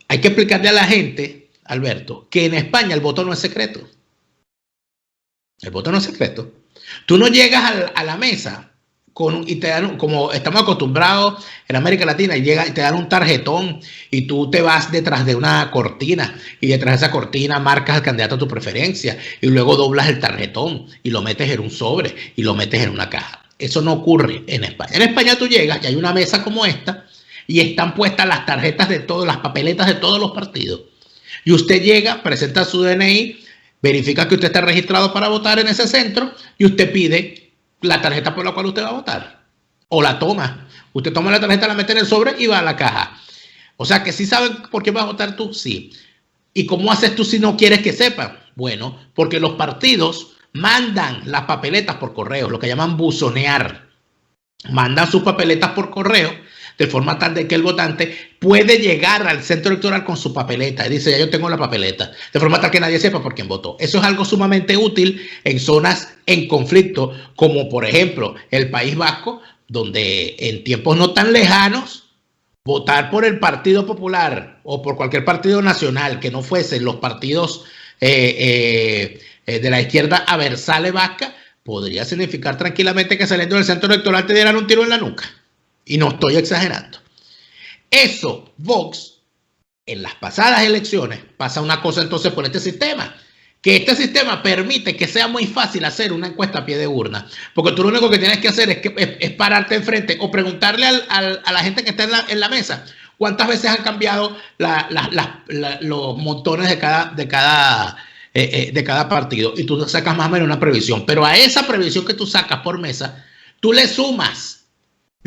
Hay que explicarle a la gente, Alberto, que en España el voto no es secreto. El voto no es secreto. Tú no llegas a la mesa y te dan, como estamos acostumbrados en América Latina, y te dan un tarjetón y tú te vas detrás de una cortina y detrás de esa cortina marcas al candidato a tu preferencia y luego doblas el tarjetón y lo metes en un sobre y lo metes en una caja. Eso no ocurre en España. En España tú llegas y hay una mesa como esta y están puestas las tarjetas de todas, las papeletas de todos los partidos. Y usted llega, presenta su DNI, verifica que usted está registrado para votar en ese centro y usted pide la tarjeta por la cual usted va a votar. O la toma. Usted toma la tarjeta, la mete en el sobre y va a la caja. O sea que sí saben por qué vas a votar tú, sí. ¿Y cómo haces tú si no quieres que sepan? Bueno, porque los partidos mandan las papeletas por correo, lo que llaman buzonear. Mandan sus papeletas por correo de forma tal de que el votante puede llegar al centro electoral con su papeleta y dice, ya yo tengo la papeleta, de forma tal que nadie sepa por quién votó. Eso es algo sumamente útil en zonas en conflicto, como por ejemplo el País Vasco, donde en tiempos no tan lejanos, votar por el Partido Popular o por cualquier partido nacional que no fuesen los partidos de la izquierda aversale vasca, podría significar tranquilamente que saliendo del centro electoral te dieran un tiro en la nuca. Y no estoy exagerando. Eso, Vox, en las pasadas elecciones, pasa una cosa entonces por este sistema. Que este sistema permite que sea muy fácil hacer una encuesta a pie de urna. Porque tú lo único que tienes que hacer es pararte enfrente o preguntarle a la gente que está en la mesa cuántas veces han cambiado los montones de cada partido. Y tú sacas más o menos una previsión. Pero a esa previsión que tú sacas por mesa, tú le sumas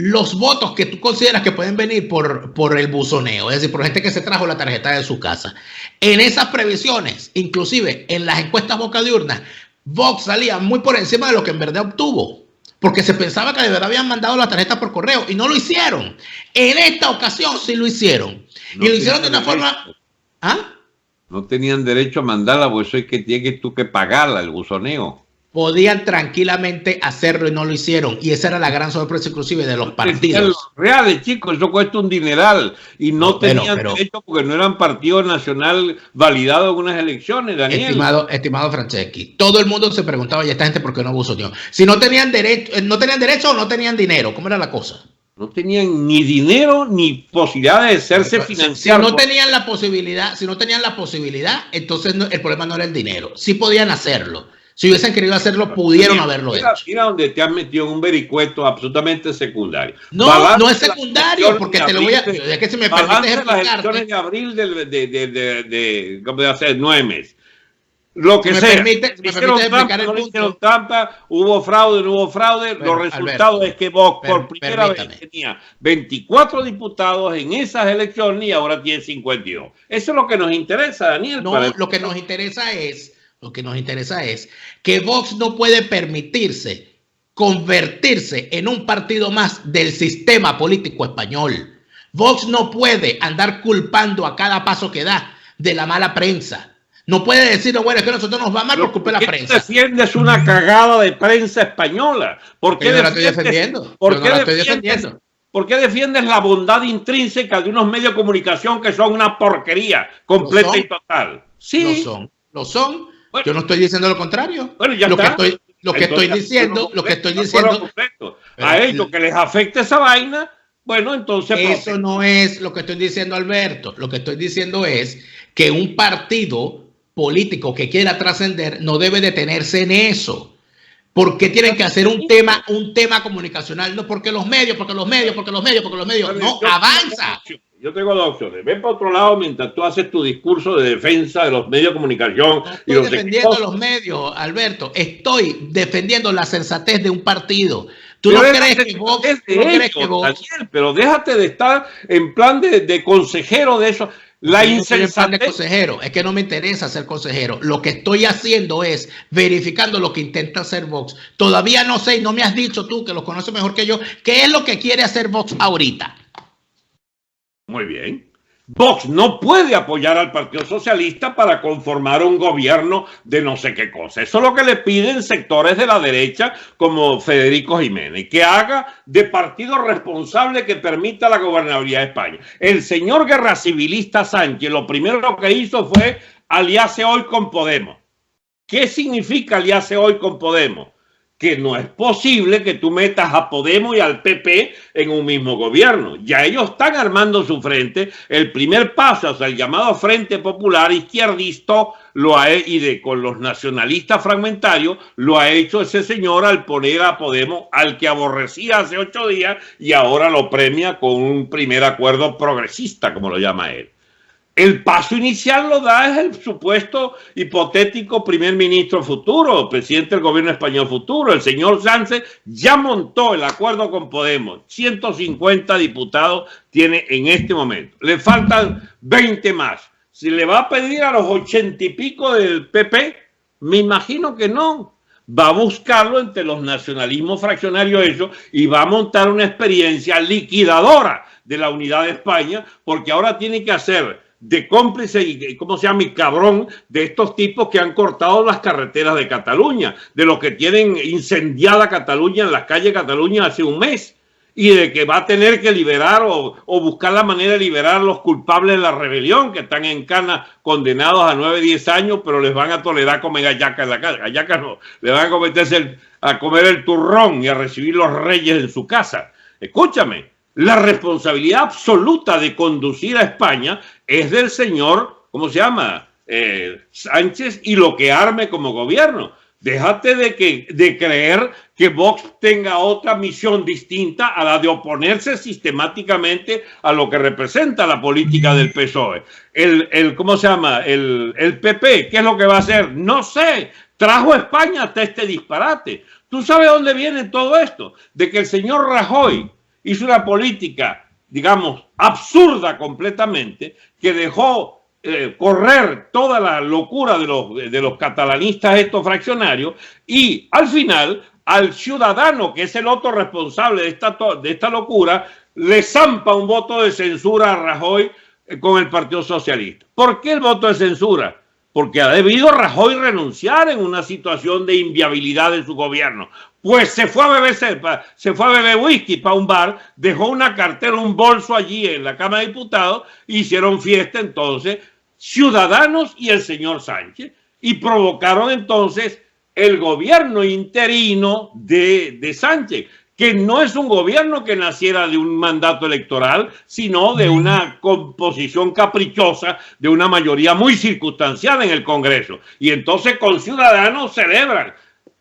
los votos que tú consideras que pueden venir por el buzoneo, es decir, por gente que se trajo la tarjeta de su casa. En esas previsiones, inclusive en las encuestas boca de urna, Vox salía muy por encima de lo que en verdad obtuvo, porque se pensaba que de verdad habían mandado la tarjeta por correo y no lo hicieron. En esta ocasión sí lo hicieron. No, y lo hicieron de una forma... ¿Ah? No tenían derecho a mandarla, por eso es que tienes tú que pagarla, el buzoneo. Podían tranquilamente hacerlo y no lo hicieron. Y esa era la gran sorpresa inclusive de los partidos. Los reales, chicos, eso cuesta un dineral. Y no tenían derecho porque no eran partido nacional validado en unas elecciones, Daniel. Estimado Franceschi, todo el mundo se preguntaba, ¿y esta gente por qué no buzoneó? Si no tenían derecho o no tenían dinero, ¿cómo era la cosa? No tenían ni dinero ni posibilidad de hacerse financiar. Si no tenían la posibilidad, entonces el problema no era el dinero. Sí podían hacerlo. Si hubiesen querido hacerlo, pudieron haberlo hecho. Mira donde te has metido en un vericueto absolutamente secundario. No es secundario, porque te lo voy a... Es que si me permites las elecciones de abril de 9 meses. Lo que sea. Hicieron trampa, hubo fraude, no hubo fraude. Los resultados es que Vox por primera vez tenía 24 diputados en esas elecciones y ahora tiene 52. Eso es lo que nos interesa, Daniel. No, lo que nos interesa es que Vox no puede permitirse convertirse en un partido más del sistema político español. Vox no puede andar culpando a cada paso que da de la mala prensa. No puede decir, bueno, es que nosotros nos va mal por culpa de la prensa. ¿Por qué defiendes una cagada de prensa española? ¿Por qué la estoy defendiendo? ¿Por qué defiendes la bondad intrínseca de unos medios de comunicación que son una porquería completa y total? Sí. Lo son. Bueno, yo no estoy diciendo lo contrario. Bueno, ya lo que estoy diciendo, a ellos que les afecte esa vaina, bueno, entonces... Eso no es lo que estoy diciendo, Alberto. Lo que estoy diciendo es que un partido político que quiera trascender no debe detenerse en eso. Porque tienen que hacer un tema comunicacional, no porque los medios, no avanza. Yo tengo dos opciones. Ven para otro lado mientras tú haces tu discurso de defensa de los medios de comunicación. No estoy defendiendo los medios, Alberto. Estoy defendiendo la sensatez de un partido. ¿Tú no crees que Vox? Daniel, pero déjate de estar en plan de consejero de eso. La insensatez. De consejero. Es que no me interesa ser consejero. Lo que estoy haciendo es verificando lo que intenta hacer Vox. Todavía no sé, y no me has dicho tú, que lo conoces mejor que yo, qué es lo que quiere hacer Vox ahorita. Muy bien. Vox no puede apoyar al Partido Socialista para conformar un gobierno de no sé qué cosa. Eso es lo que le piden sectores de la derecha como Federico Jiménez, que haga de partido responsable que permita la gobernabilidad de España. El señor guerra civilista Sánchez lo primero que hizo fue aliarse hoy con Podemos. ¿Qué significa aliarse hoy con Podemos? Que no es posible que tú metas a Podemos y al PP en un mismo gobierno. Ya ellos están armando su frente. El primer paso hacia el llamado Frente Popular Izquierdista con los nacionalistas fragmentarios lo ha hecho ese señor al poner a Podemos, al que aborrecía hace 8 días, y ahora lo premia con un primer acuerdo progresista, como lo llama él. El paso inicial lo da es el supuesto hipotético primer ministro futuro, presidente del gobierno español futuro. El señor Sánchez ya montó el acuerdo con Podemos. 150 diputados tiene en este momento. Le faltan 20 más. ¿Se le va a pedir a los 80 y pico del PP? Me imagino que no. Va a buscarlo entre los nacionalismos fraccionarios y va a montar una experiencia liquidadora de la unidad de España, porque ahora tiene que hacer de cómplice y, ¿cómo se llama?, y cabrón de estos tipos que han cortado las carreteras de Cataluña, de los que tienen incendiada Cataluña en las calles de Cataluña hace un mes, y de que va a tener que liberar o buscar la manera de liberar a los culpables de la rebelión, que están en cana condenados a 9, 10 años, pero les van a tolerar comer hallaca en la calle. Hallaca no, le van a comer el turrón y a recibir los reyes en su casa. Escúchame. La responsabilidad absoluta de conducir a España es del señor, ¿cómo se llama?, Sánchez, y lo que arme como gobierno. Déjate de creer que Vox tenga otra misión distinta a la de oponerse sistemáticamente a lo que representa la política del PSOE. ¿Cómo se llama?, el PP, ¿qué es lo que va a hacer? No sé. Trajo a España hasta este disparate. ¿Tú sabes dónde viene todo esto? De que el señor Rajoy hizo una política, digamos, absurda completamente, que dejó correr toda la locura de los catalanistas estos fraccionarios, y al final al ciudadano, que es el otro responsable de esta locura, le zampa un voto de censura a Rajoy con el Partido Socialista. ¿Por qué el voto de censura? Porque ha debido Rajoy renunciar en una situación de inviabilidad de su gobierno. Pues se fue a beber whisky para un bar, dejó una cartera, un bolso allí en la Cámara de Diputados, hicieron fiesta entonces Ciudadanos y el señor Sánchez, y provocaron entonces el gobierno interino de Sánchez, que no es un gobierno que naciera de un mandato electoral, sino de una composición caprichosa de una mayoría muy circunstancial en el Congreso. Y entonces con Ciudadanos celebran.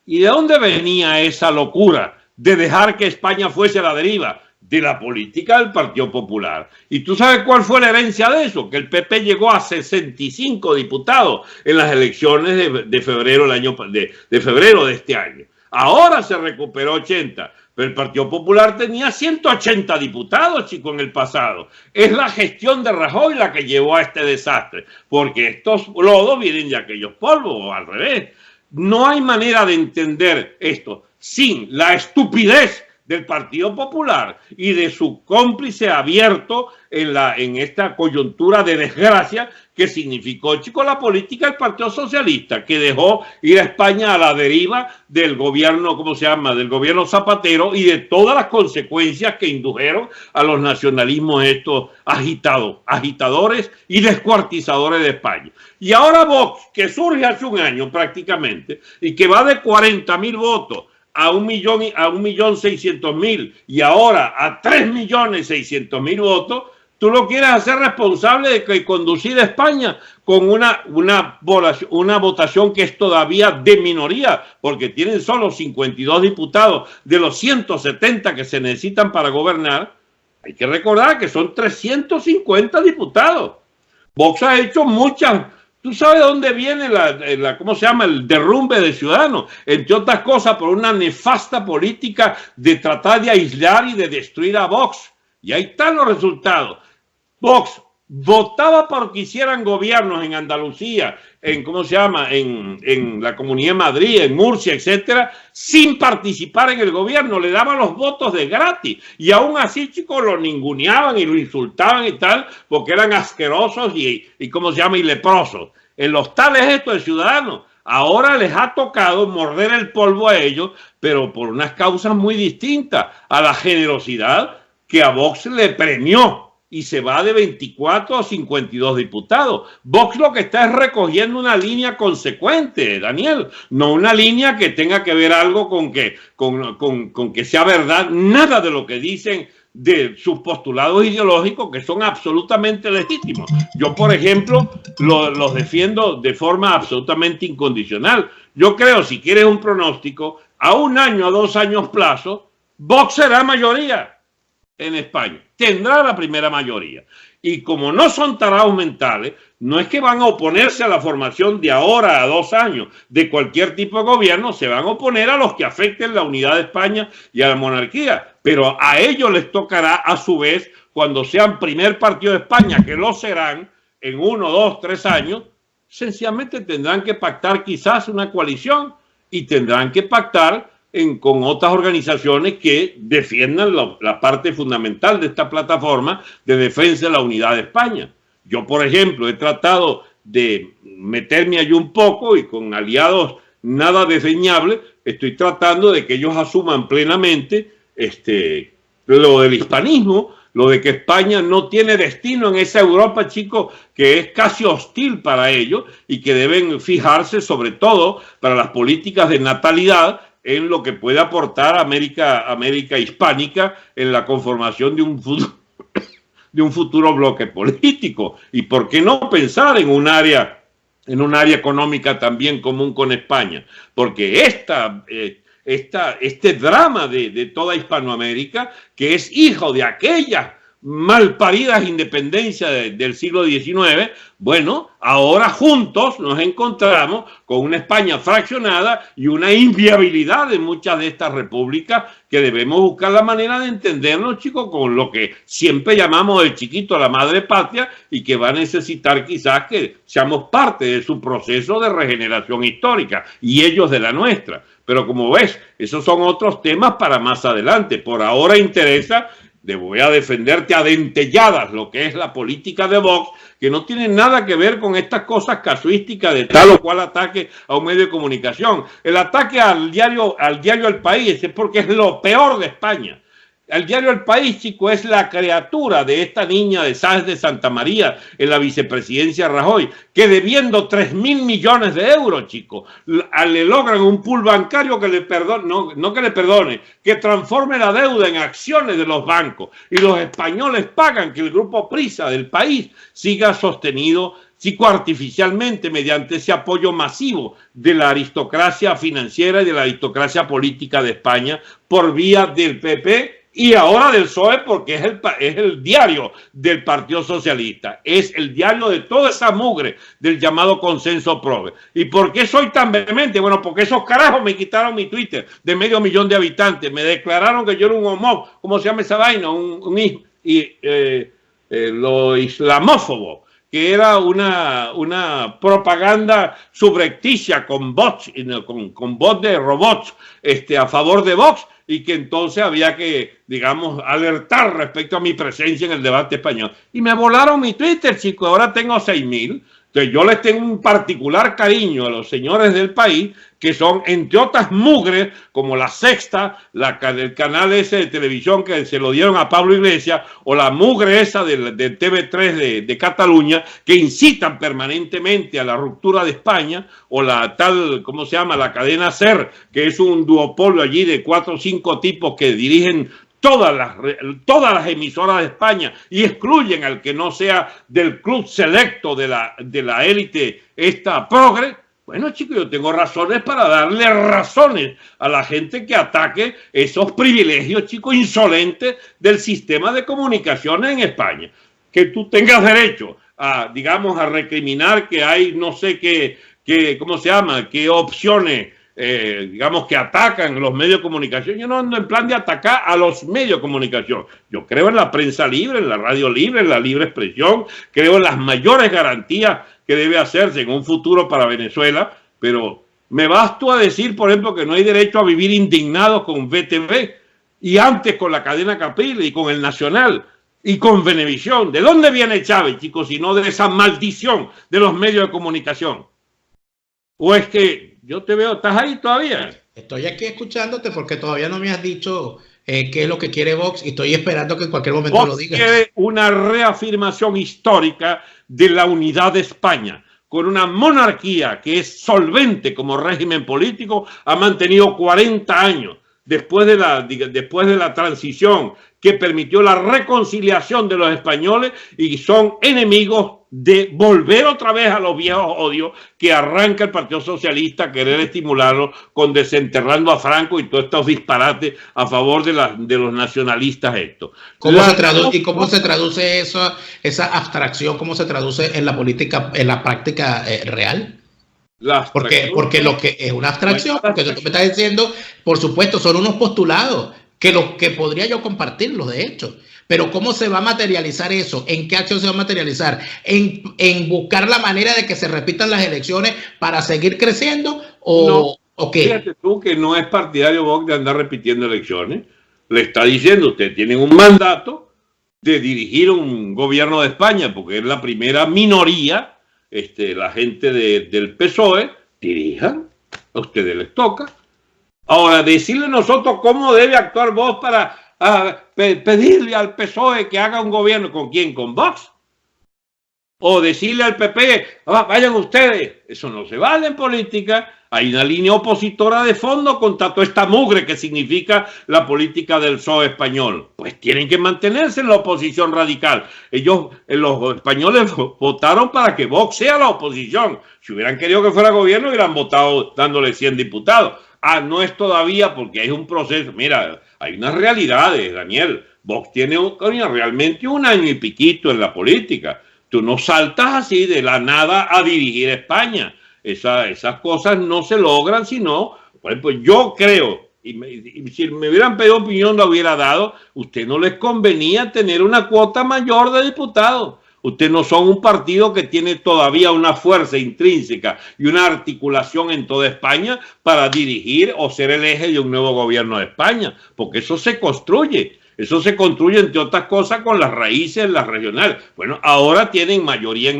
¿Y de dónde venía esa locura de dejar que España fuese a la deriva? De la política del Partido Popular. ¿Y tú sabes cuál fue la herencia de eso? Que el PP llegó a 65 diputados en las elecciones de febrero de febrero de este año. Ahora se recuperó 80, pero el Partido Popular tenía 180 diputados, chicos, en el pasado. Es la gestión de Rajoy la que llevó a este desastre, porque estos lodos vienen de aquellos polvos, o al revés. No hay manera de entender esto sin la estupidez del Partido Popular y de su cómplice abierto en esta coyuntura de desgracia que significó, chicos, la política del Partido Socialista, que dejó ir a España a la deriva del gobierno, ¿cómo se llama?, del gobierno Zapatero, y de todas las consecuencias que indujeron a los nacionalismos estos agitadores y descuartizadores de España. Y ahora Vox, que surge hace un año prácticamente, y que va de 40.000 votos a 1.600.000 y ahora a 3.600.000 votos, tú lo quieres hacer responsable de que conducir a España con una votación que es todavía de minoría, porque tienen solo 52 diputados de los 170 que se necesitan para gobernar. Hay que recordar que son 350 diputados. Vox ha hecho muchas. ¿Tú sabes dónde viene cómo se llama, el derrumbe de Ciudadanos? Entre otras cosas, por una nefasta política de tratar de aislar y de destruir a Vox. Y ahí están los resultados. Vox votaba por que hicieran gobiernos en Andalucía, ¿cómo se llama?, en la Comunidad de Madrid, en Murcia, etcétera, sin participar en el gobierno. Le daban los votos de gratis. Y aún así, chicos, lo ninguneaban y lo insultaban y tal, porque eran asquerosos y ¿cómo se llama?, y leprosos. En los tales estos de Ciudadanos, ahora les ha tocado morder el polvo a ellos, pero por unas causas muy distintas a la generosidad que a Vox le premió. Y se va de 24 a 52 diputados. Vox lo que está es recogiendo una línea consecuente, Daniel, no una línea que tenga que ver algo con que sea verdad, nada de lo que dicen de sus postulados ideológicos, que son absolutamente legítimos. Yo, por ejemplo, los defiendo de forma absolutamente incondicional. Yo creo, si quieres un pronóstico, a 1 año, a 2 años plazo, Vox será mayoría en España, tendrá la primera mayoría. Y como no son tarados mentales, no es que van a oponerse a la formación de ahora a 2 años de cualquier tipo de gobierno, se van a oponer a los que afecten la unidad de España y a la monarquía. Pero a ellos les tocará a su vez, cuando sean primer partido de España, que lo serán en 1, 2, 3 años, sencillamente tendrán que pactar quizás una coalición y tendrán que pactar con otras organizaciones que defiendan la parte fundamental de esta plataforma de defensa de la unidad de España. Yo, por ejemplo, he tratado de meterme allí un poco y con aliados nada desdeñables, estoy tratando de que ellos asuman plenamente lo del hispanismo, lo de que España no tiene destino en esa Europa, chicos, que es casi hostil para ellos y que deben fijarse sobre todo para las políticas de natalidad en lo que puede aportar América hispánica en la conformación de un futuro bloque político. Y por qué no pensar en un área económica también común con España, porque este drama de toda Hispanoamérica, que es hijo de aquellas malparidas independencias del siglo XIX, bueno, ahora juntos nos encontramos con una España fraccionada y una inviabilidad de muchas de estas repúblicas que debemos buscar la manera de entendernos, chicos, con lo que siempre llamamos el chiquito la madre patria y que va a necesitar quizás que seamos parte de su proceso de regeneración histórica y ellos de la nuestra. Pero como ves, esos son otros temas para más adelante. Por ahora interesa, te voy a defenderte a dentelladas lo que es la política de Vox, que no tiene nada que ver con estas cosas casuísticas de tal o cual ataque a un medio de comunicación. El ataque al diario El País es porque es lo peor de España. El diario El País, chico, es la criatura de esta niña de Sáenz de Santa María en la vicepresidencia Rajoy, que debiendo 3.000 millones de euros, chico, le logran un pool bancario que le perdone, no que le perdone, que transforme la deuda en acciones de los bancos. Y los españoles pagan que el grupo Prisa del País siga sostenido psicoartificialmente mediante ese apoyo masivo de la aristocracia financiera y de la aristocracia política de España por vía del PP y ahora del PSOE, porque es el diario del Partido Socialista, es el diario de toda esa mugre del llamado consenso PROVE. ¿Y por qué soy tan vehemente? Bueno, porque esos carajos me quitaron mi Twitter de 500.000 de habitantes, me declararon que yo era un homófobo, ¿cómo se llama esa vaina? Lo islamófobo, que era una propaganda subrepticia con bots, con bots de robots a favor de Vox, y que entonces había que, digamos, alertar respecto a mi presencia en el debate español. Y me volaron mi Twitter, chicos, ahora tengo 6.000. Entonces yo les tengo un particular cariño a los señores del País, que son, entre otras mugres, como La Sexta, el canal ese de televisión que se lo dieron a Pablo Iglesias, o la mugre esa del TV3 de Cataluña, que incitan permanentemente a la ruptura de España, o la tal, ¿cómo se llama?, la cadena SER, que es un duopolio allí de 4 o 5 tipos que dirigen todas las emisoras de España y excluyen al que no sea del club selecto de la élite esta progre. Bueno, chicos, yo tengo razones para darle razones a la gente que ataque esos privilegios, chicos, insolentes del sistema de comunicaciones en España. Que tú tengas derecho a, digamos, a recriminar que hay no sé qué ¿cómo se llama?, qué opciones digamos, que atacan los medios de comunicación. Yo no ando en plan de atacar a los medios de comunicación. Yo creo en la prensa libre, en la radio libre, en la libre expresión, creo en las mayores garantías que debe hacerse en un futuro para Venezuela, pero me vas tú a decir, por ejemplo, que no hay derecho a vivir indignados con VTV y antes con la cadena Capriles y con el Nacional y con Venevisión. ¿De dónde viene Chávez, chicos, si no de esa maldición de los medios de comunicación? ¿O es que yo te veo, estás ahí todavía? Estoy aquí escuchándote porque todavía no me has dicho qué es lo que quiere Vox y estoy esperando que en cualquier momento Vox lo digas. Quiere una reafirmación histórica de la unidad de España, con una monarquía que es solvente como régimen político, ha mantenido 40 años después de la transición que permitió la reconciliación de los españoles y son enemigos de volver otra vez a los viejos odios que arranca el Partido Socialista a querer estimularlo con desenterrando a Franco y todos estos disparates a favor de los nacionalistas estos. ¿Cómo se traduce esa abstracción? ¿Cómo se traduce en la política, en la práctica real? Porque lo que es una abstracción, porque tú me estás diciendo, por supuesto, son unos postulados que podría yo compartirlos, de hecho. Pero ¿cómo se va a materializar eso? ¿En qué acción se va a materializar? ¿En buscar la manera de que se repitan las elecciones para seguir creciendo? ¿O qué? Fíjate tú que no es partidario Vox de andar repitiendo elecciones. Le está diciendo, ustedes tienen un mandato de dirigir un gobierno de España, porque es la primera minoría, la gente del PSOE, dirijan, a ustedes les toca. Ahora, decirle nosotros cómo debe actuar Vox para pedirle al PSOE que haga un gobierno. ¿Con quién? ¿Con Vox? O decirle al PP, vayan ustedes. Eso no se vale en política. Hay una línea opositora de fondo contra toda esta mugre que significa la política del PSOE español. Pues tienen que mantenerse en la oposición radical. Los españoles votaron para que Vox sea la oposición. Si hubieran querido que fuera gobierno, hubieran votado dándole 100 diputados. No es todavía porque hay un proceso. Mira, hay unas realidades, Daniel. Vox tiene realmente un año y piquito en la política. Tú no saltas así de la nada a dirigir España. Esas cosas no se logran, sino, pues yo creo, y si me hubieran pedido opinión lo hubiera dado, usted no les convenía tener una cuota mayor de diputados. Ustedes no son un partido que tiene todavía una fuerza intrínseca y una articulación en toda España para dirigir o ser el eje de un nuevo gobierno de España, porque eso se construye. Eso se construye, entre otras cosas, con las raíces en las regionales. Bueno, ahora tienen mayoría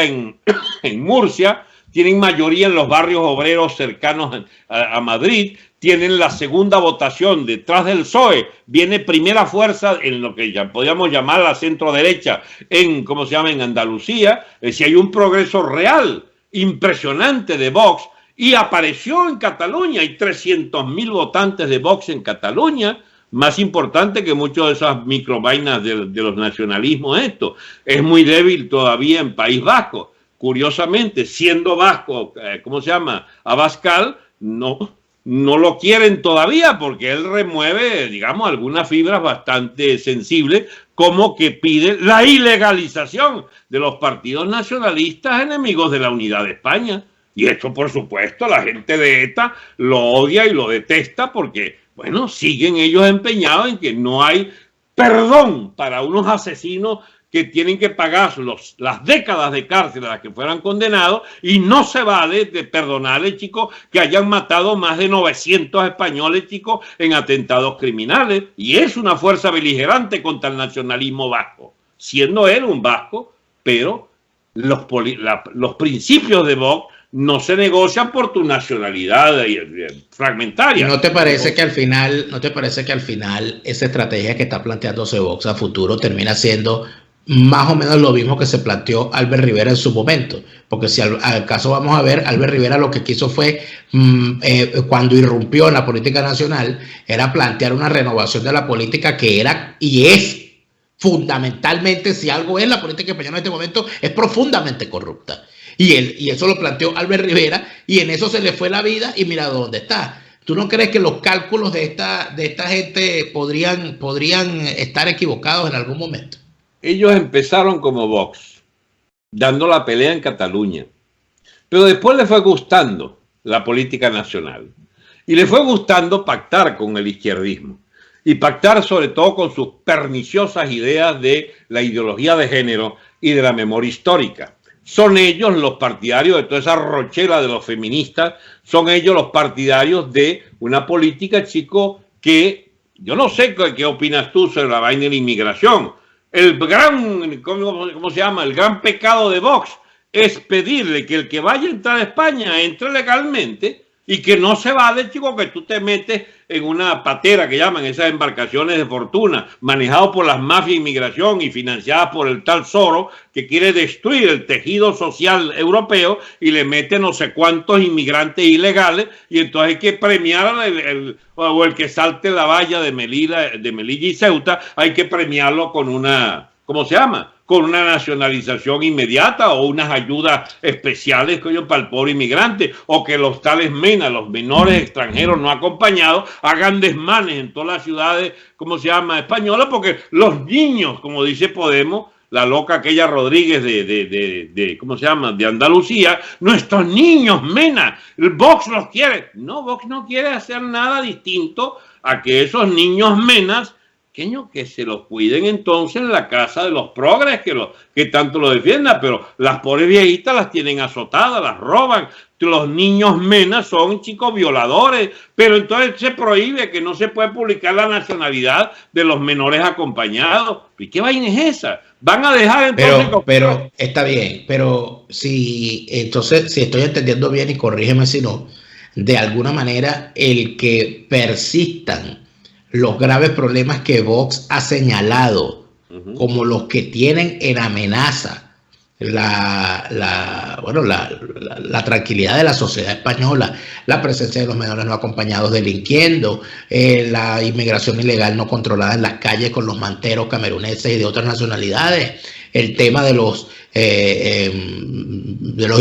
en Murcia, tienen mayoría en los barrios obreros cercanos a Madrid, tienen la segunda votación detrás del PSOE, viene primera fuerza en lo que ya podríamos llamar la centro derecha en, ¿cómo se llama?, en Andalucía. Es decir, hay un progreso real, impresionante de Vox, y apareció en Cataluña, hay 300.000 votantes de Vox en Cataluña, más importante que muchas de esas microvainas de los nacionalismos. Esto es muy débil todavía en País Vasco. Curiosamente, siendo vasco, ¿cómo se llama?, Abascal, no lo quieren todavía porque él remueve, digamos, algunas fibras bastante sensibles, como que pide la ilegalización de los partidos nacionalistas enemigos de la unidad de España. Y esto, por supuesto, la gente de ETA lo odia y lo detesta porque, bueno, siguen ellos empeñados en que no hay perdón para unos asesinos que tienen que pagar las décadas de cárcel a las que fueran condenados, y no se vale de perdonarles, chicos, que hayan matado más de 900 españoles, chicos, en atentados criminales. Y es una fuerza beligerante contra el nacionalismo vasco, siendo él un vasco, pero los principios de Vox no se negocian por tu nacionalidad fragmentaria. ¿No te parece que al final esa estrategia que está planteándose Vox a futuro termina siendo más o menos lo mismo que se planteó Albert Rivera en su momento? Porque si al caso vamos a ver, Albert Rivera lo que quiso fue, cuando irrumpió en la política nacional, era plantear una renovación de la política que era y es fundamentalmente, si algo es la política española en este momento, es profundamente corrupta. Y eso lo planteó Albert Rivera, y en eso se le fue la vida, y mira dónde está. ¿Tú no crees que los cálculos de esta gente podrían estar equivocados en algún momento? Ellos empezaron como Vox, dando la pelea en Cataluña, pero después les fue gustando la política nacional y les fue gustando pactar con el izquierdismo, y pactar sobre todo con sus perniciosas ideas de la ideología de género y de la memoria histórica. Son ellos los partidarios de toda esa rochela de los feministas, son ellos los partidarios de una política, chico, que yo no sé qué opinas tú sobre la vaina de la inmigración. El gran, ¿cómo se llama?, el gran pecado de Vox es pedirle que el que vaya a entrar a España entre legalmente, y que no se vale, chico, que tú te metes en una patera que llaman esas embarcaciones de fortuna, manejado por las mafias de inmigración y financiadas por el tal Soros, que quiere destruir el tejido social europeo y le mete no sé cuántos inmigrantes ilegales, y entonces hay que premiar o el que salte la valla de Melilla y Ceuta, hay que premiarlo con una, ¿cómo se llama?, con una nacionalización inmediata o unas ayudas especiales para el pobre inmigrante, o que los tales MENA, los menores extranjeros no acompañados, hagan desmanes en todas las ciudades, ¿cómo se llama?, españolas, porque los niños, como dice Podemos, la loca aquella Rodríguez ¿cómo se llama?, de Andalucía, nuestros niños MENA, el Vox los quiere. No, Vox no quiere hacer nada distinto a que esos niños MENAs que se los cuiden entonces en la casa de los progres que tanto lo defiendan, pero las pobres viejitas las tienen azotadas, las roban. Los niños MENA son chicos violadores, pero entonces se prohíbe, que no se puede publicar la nacionalidad de los menores acompañados. ¿Y qué vaina es esa? Van a dejar entonces... Pero está bien, pero si estoy entendiendo bien, y corrígeme si no, de alguna manera el que persistan los graves problemas que Vox ha señalado como los que tienen en amenaza la tranquilidad de la sociedad española, la presencia de los menores no acompañados delinquiendo, la inmigración ilegal no controlada en las calles con los manteros cameruneses y de otras nacionalidades, el tema de los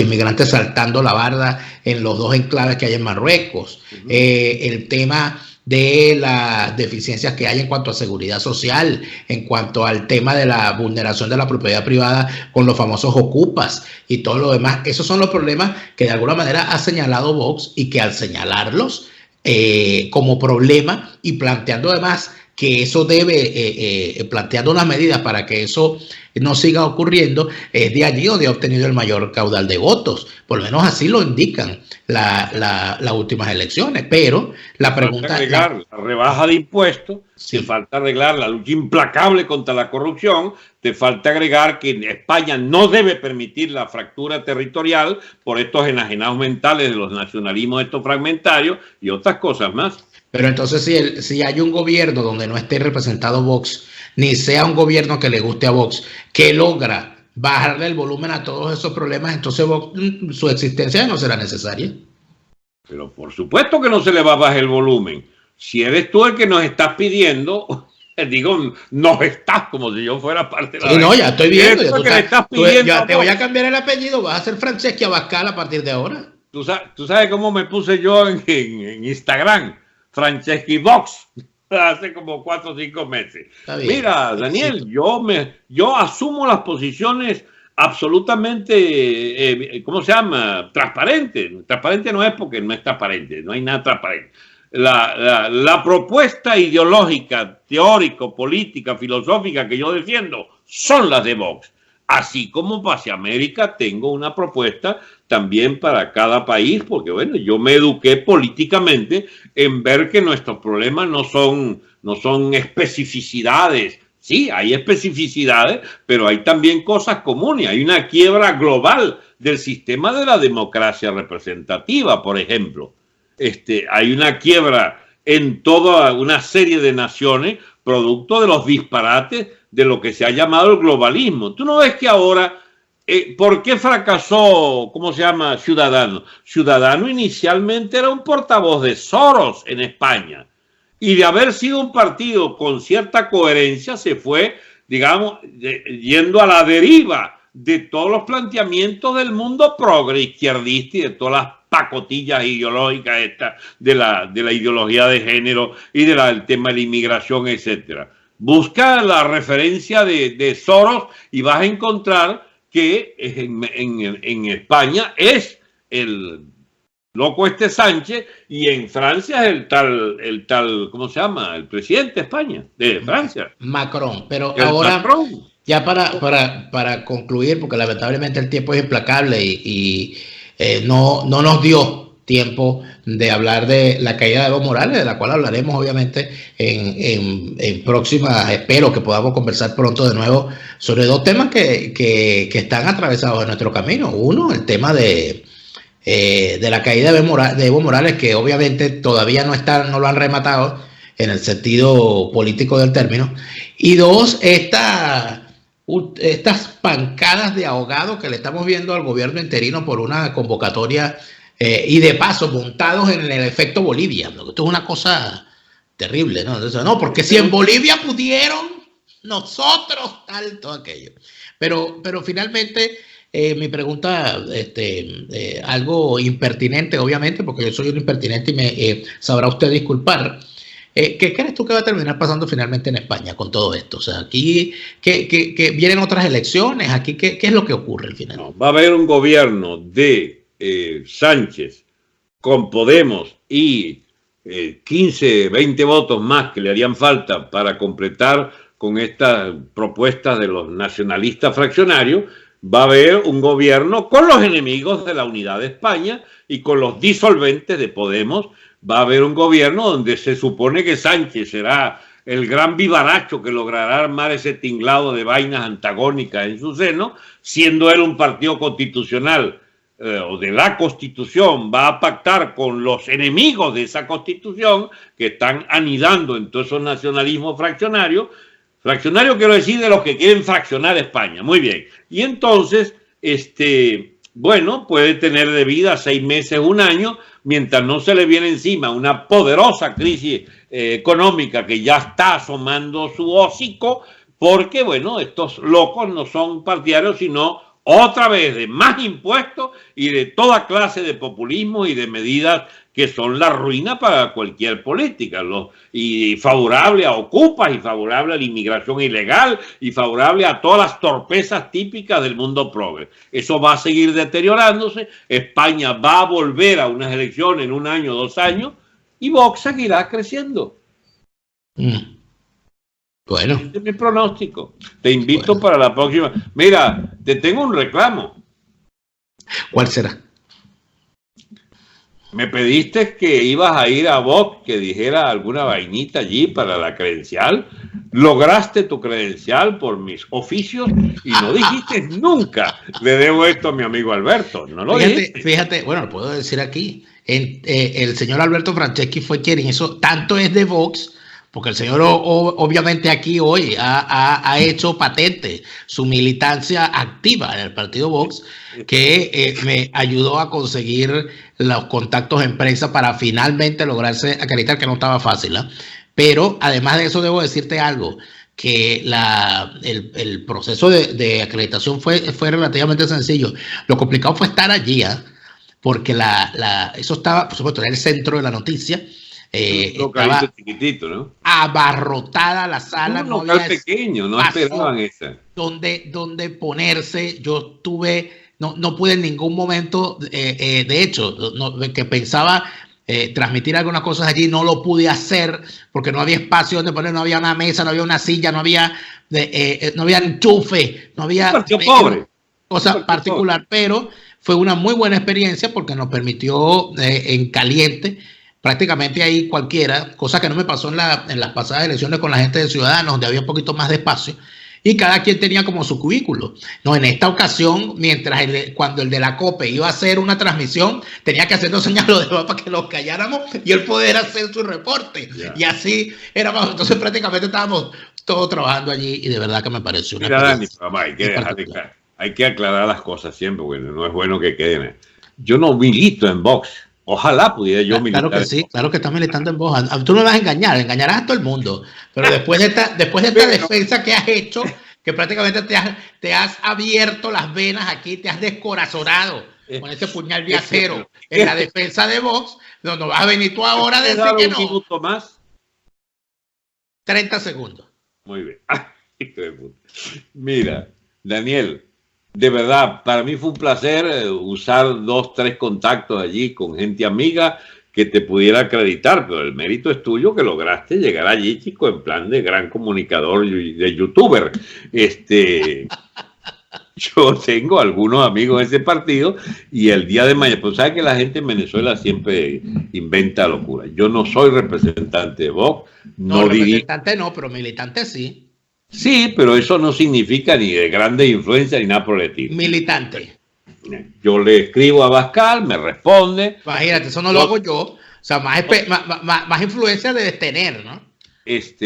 inmigrantes saltando la barda en los dos enclaves que hay en Marruecos, el tema de las deficiencias que hay en cuanto a seguridad social, en cuanto al tema de la vulneración de la propiedad privada con los famosos ocupas y todo lo demás. Esos son los problemas que de alguna manera ha señalado Vox, y que al señalarlos como problema y planteando además que eso debe, planteando unas medidas para que eso no siga ocurriendo, es de allí donde ha obtenido el mayor caudal de votos. Por lo menos así lo indican las últimas elecciones. Pero la pregunta... Falta arreglar la rebaja de impuestos, sí. Te falta arreglar la lucha implacable contra la corrupción, te falta agregar que España no debe permitir la fractura territorial por estos enajenados mentales de los nacionalismos estos fragmentarios y otras cosas más. Pero entonces si hay un gobierno donde no esté representado Vox, ni sea un gobierno que le guste a Vox, que logra bajarle el volumen a todos esos problemas, entonces Vox, su existencia no será necesaria. Pero por supuesto que no se le va a bajar el volumen. Si eres tú el que nos estás pidiendo, digo, nos estás como si yo fuera parte de la... Sí, no, ya estoy viendo. Ya te voy a cambiar el apellido, vas a ser Franceschi Abascal a partir de ahora. ¿Tú sabes cómo me puse yo en Instagram? Franceschi Vox, hace como 4 o 5 meses. Mira, Daniel, yo asumo las posiciones absolutamente, ¿cómo se llama? Transparente. Transparente no es porque no es transparente, no hay nada transparente. La propuesta ideológica, teórico, política, filosófica que yo defiendo son las de Vox. Así como hacia América tengo una propuesta también para cada país, porque bueno, yo me eduqué políticamente en ver que nuestros problemas no son especificidades. Sí, hay especificidades, pero hay también cosas comunes. Hay una quiebra global del sistema de la democracia representativa, por ejemplo. Hay una quiebra en toda una serie de naciones producto de los disparates de lo que se ha llamado el globalismo. ¿Tú no ves que ahora, por qué fracasó, cómo se llama, Ciudadanos? Ciudadanos inicialmente era un portavoz de Soros en España, y de haber sido un partido con cierta coherencia se fue, digamos, yendo a la deriva de todos los planteamientos del mundo progre izquierdista y de todas las pacotillas ideológicas estas de la ideología de género y del tema de la inmigración, etcétera. Busca la referencia de Soros y vas a encontrar que en España es el loco Sánchez, y en Francia es el tal, ¿cómo se llama? El presidente de España, de Francia. Macron. Pero ahora, Macron. Ya para concluir, porque lamentablemente el tiempo es implacable y no nos dio tiempo de hablar de la caída de Evo Morales, de la cual hablaremos obviamente en próximas. Espero que podamos conversar pronto de nuevo sobre 2 temas que están atravesados en nuestro camino. Uno, el tema de la caída de Evo Morales, que obviamente todavía no lo han rematado en el sentido político del término. Y 2, estas pancadas de ahogado que le estamos viendo al gobierno interino por una convocatoria y de paso montados en el efecto Bolivia. Esto es una cosa terrible, ¿no? Entonces, no, porque si en Bolivia pudieron, nosotros, todo aquello. Pero finalmente, mi pregunta, algo impertinente, obviamente, porque yo soy un impertinente y me sabrá usted disculpar. ¿Qué crees tú que va a terminar pasando finalmente en España con todo esto? O sea, aquí que vienen otras elecciones, aquí ¿qué es lo que ocurre al final? No, va a haber un gobierno de Sánchez con Podemos y 15, 20 votos más que le harían falta para completar con estas propuestas de los nacionalistas fraccionarios. Va a haber un gobierno con los enemigos de la unidad de España y con los disolventes de Podemos. Va a haber un gobierno donde se supone que Sánchez será el gran vivaracho que logrará armar ese tinglado de vainas antagónicas en su seno, siendo él un partido constitucional o de la Constitución. Va a pactar con los enemigos de esa Constitución que están anidando en todos esos nacionalismos fraccionarios. Fraccionario quiero decir de los que quieren fraccionar España. Muy bien. Y entonces, bueno, puede tener de vida 6 meses, 1 año, mientras no se le viene encima una poderosa crisis económica que ya está asomando su hocico, porque, bueno, estos locos no son partidarios, sino otra vez de más impuestos y de toda clase de populismo y de medidas que son la ruina para cualquier política, y favorable a ocupas, y favorable a la inmigración ilegal, y favorable a todas las torpezas típicas del mundo progre. Eso va a seguir deteriorándose, España va a volver a unas elecciones en 1 año, 2 años, y Vox seguirá creciendo. Bueno. Este es mi pronóstico. Te invito para la próxima. Mira, te tengo un reclamo. ¿Cuál será? Me pediste que ibas a ir a Vox, que dijera alguna vainita allí para la credencial. Lograste tu credencial por mis oficios y no dijiste nunca. Le debo esto a mi amigo Alberto. No lo dijiste. Fíjate, bueno, lo puedo decir aquí. El señor Alberto Franceschi fue quien hizo, tanto es de Vox, porque el señor obviamente aquí hoy ha hecho patente su militancia activa en el partido Vox, que me ayudó a conseguir los contactos en prensa para finalmente lograrse acreditar, que no estaba fácil, ¿eh? Pero además de eso debo decirte algo, que el proceso de acreditación fue relativamente sencillo. Lo complicado fue estar allí, ¿eh? Porque eso estaba, por supuesto, en el centro de la noticia. Estaba chiquitito, ¿no? Abarrotada la sala, no había pequeño, no esperaban esa. Donde ponerse. Yo no pude en ningún momento, de hecho, que pensaba transmitir algunas cosas allí, no lo pude hacer porque no había espacio donde poner, no había una mesa, no había una silla, no había enchufe, no había cosa particular, pero fue una muy buena experiencia porque nos permitió en caliente. Prácticamente ahí cualquiera, cosa que no me pasó en las pasadas elecciones con la gente de Ciudadanos, donde había un poquito más de espacio, y cada quien tenía como su cubículo. No, en esta ocasión, cuando el de la COPE iba a hacer una transmisión, tenía que hacernos señas a los demás para que nos calláramos y él poder hacer su reporte. Yeah. Y así éramos, entonces prácticamente estábamos todos trabajando allí y de verdad que me pareció una experiencia. Dani, hay que aclarar las cosas siempre, bueno, no es bueno que queden. Yo no milito en Vox. Ojalá pudiera yo militar. Claro que sí, claro que estás militando en Vox. Tú no vas a engañarás a todo el mundo. Pero después de esta defensa que has hecho, que prácticamente te has abierto las venas aquí, te has descorazonado con ese puñal de acero en la defensa de Vox, no vas a venir tú ahora a decir que no. ¿Un minuto más? 30 segundos. Muy bien. Mira, Daniel, de verdad, para mí fue un placer usar 2, 3 contactos allí con gente amiga que te pudiera acreditar, pero el mérito es tuyo que lograste llegar allí, chico, en plan de gran comunicador, de youtuber. Yo tengo algunos amigos en ese partido y el día de mañana, pues sabes que la gente en Venezuela siempre inventa locura. Yo no soy representante de Vox. No, representante no, pero militante sí. Sí, pero eso no significa ni de grande influencia ni nada por el estilo. Militante. Yo le escribo a Abascal, me responde. Imagínate, eso no lo hago yo. O sea, más influencia debes tener, ¿no?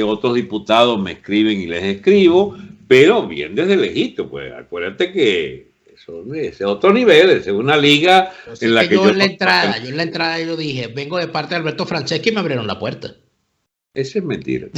Otros diputados me escriben y les escribo, pero bien desde lejito, pues. Acuérdate que eso es otro nivel, es una liga en la que yo en la entrada yo dije, vengo de parte de Alberto Franceschi y me abrieron la puerta. Eso es mentira.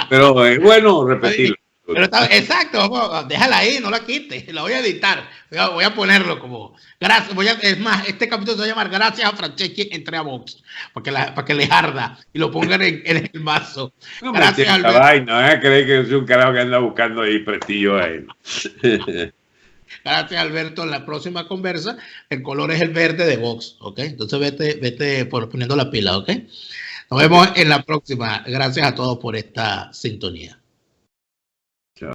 Pero es bueno repetirlo. Pero exacto, déjala ahí, no la quites, la voy a editar, voy a ponerlo como, gracias, es más, este capítulo se va a llamar Gracias a Franceschi entré a Vox, para que le arda y lo pongan en el mazo. No gracias a Alberto. No creer que es un carajo que anda buscando ahí prestigio a él. Gracias Alberto, en la próxima conversa, el color es el verde de Vox, ¿ok? Entonces vete poniendo la pila, ¿ok? Nos vemos en la próxima. Gracias a todos por esta sintonía.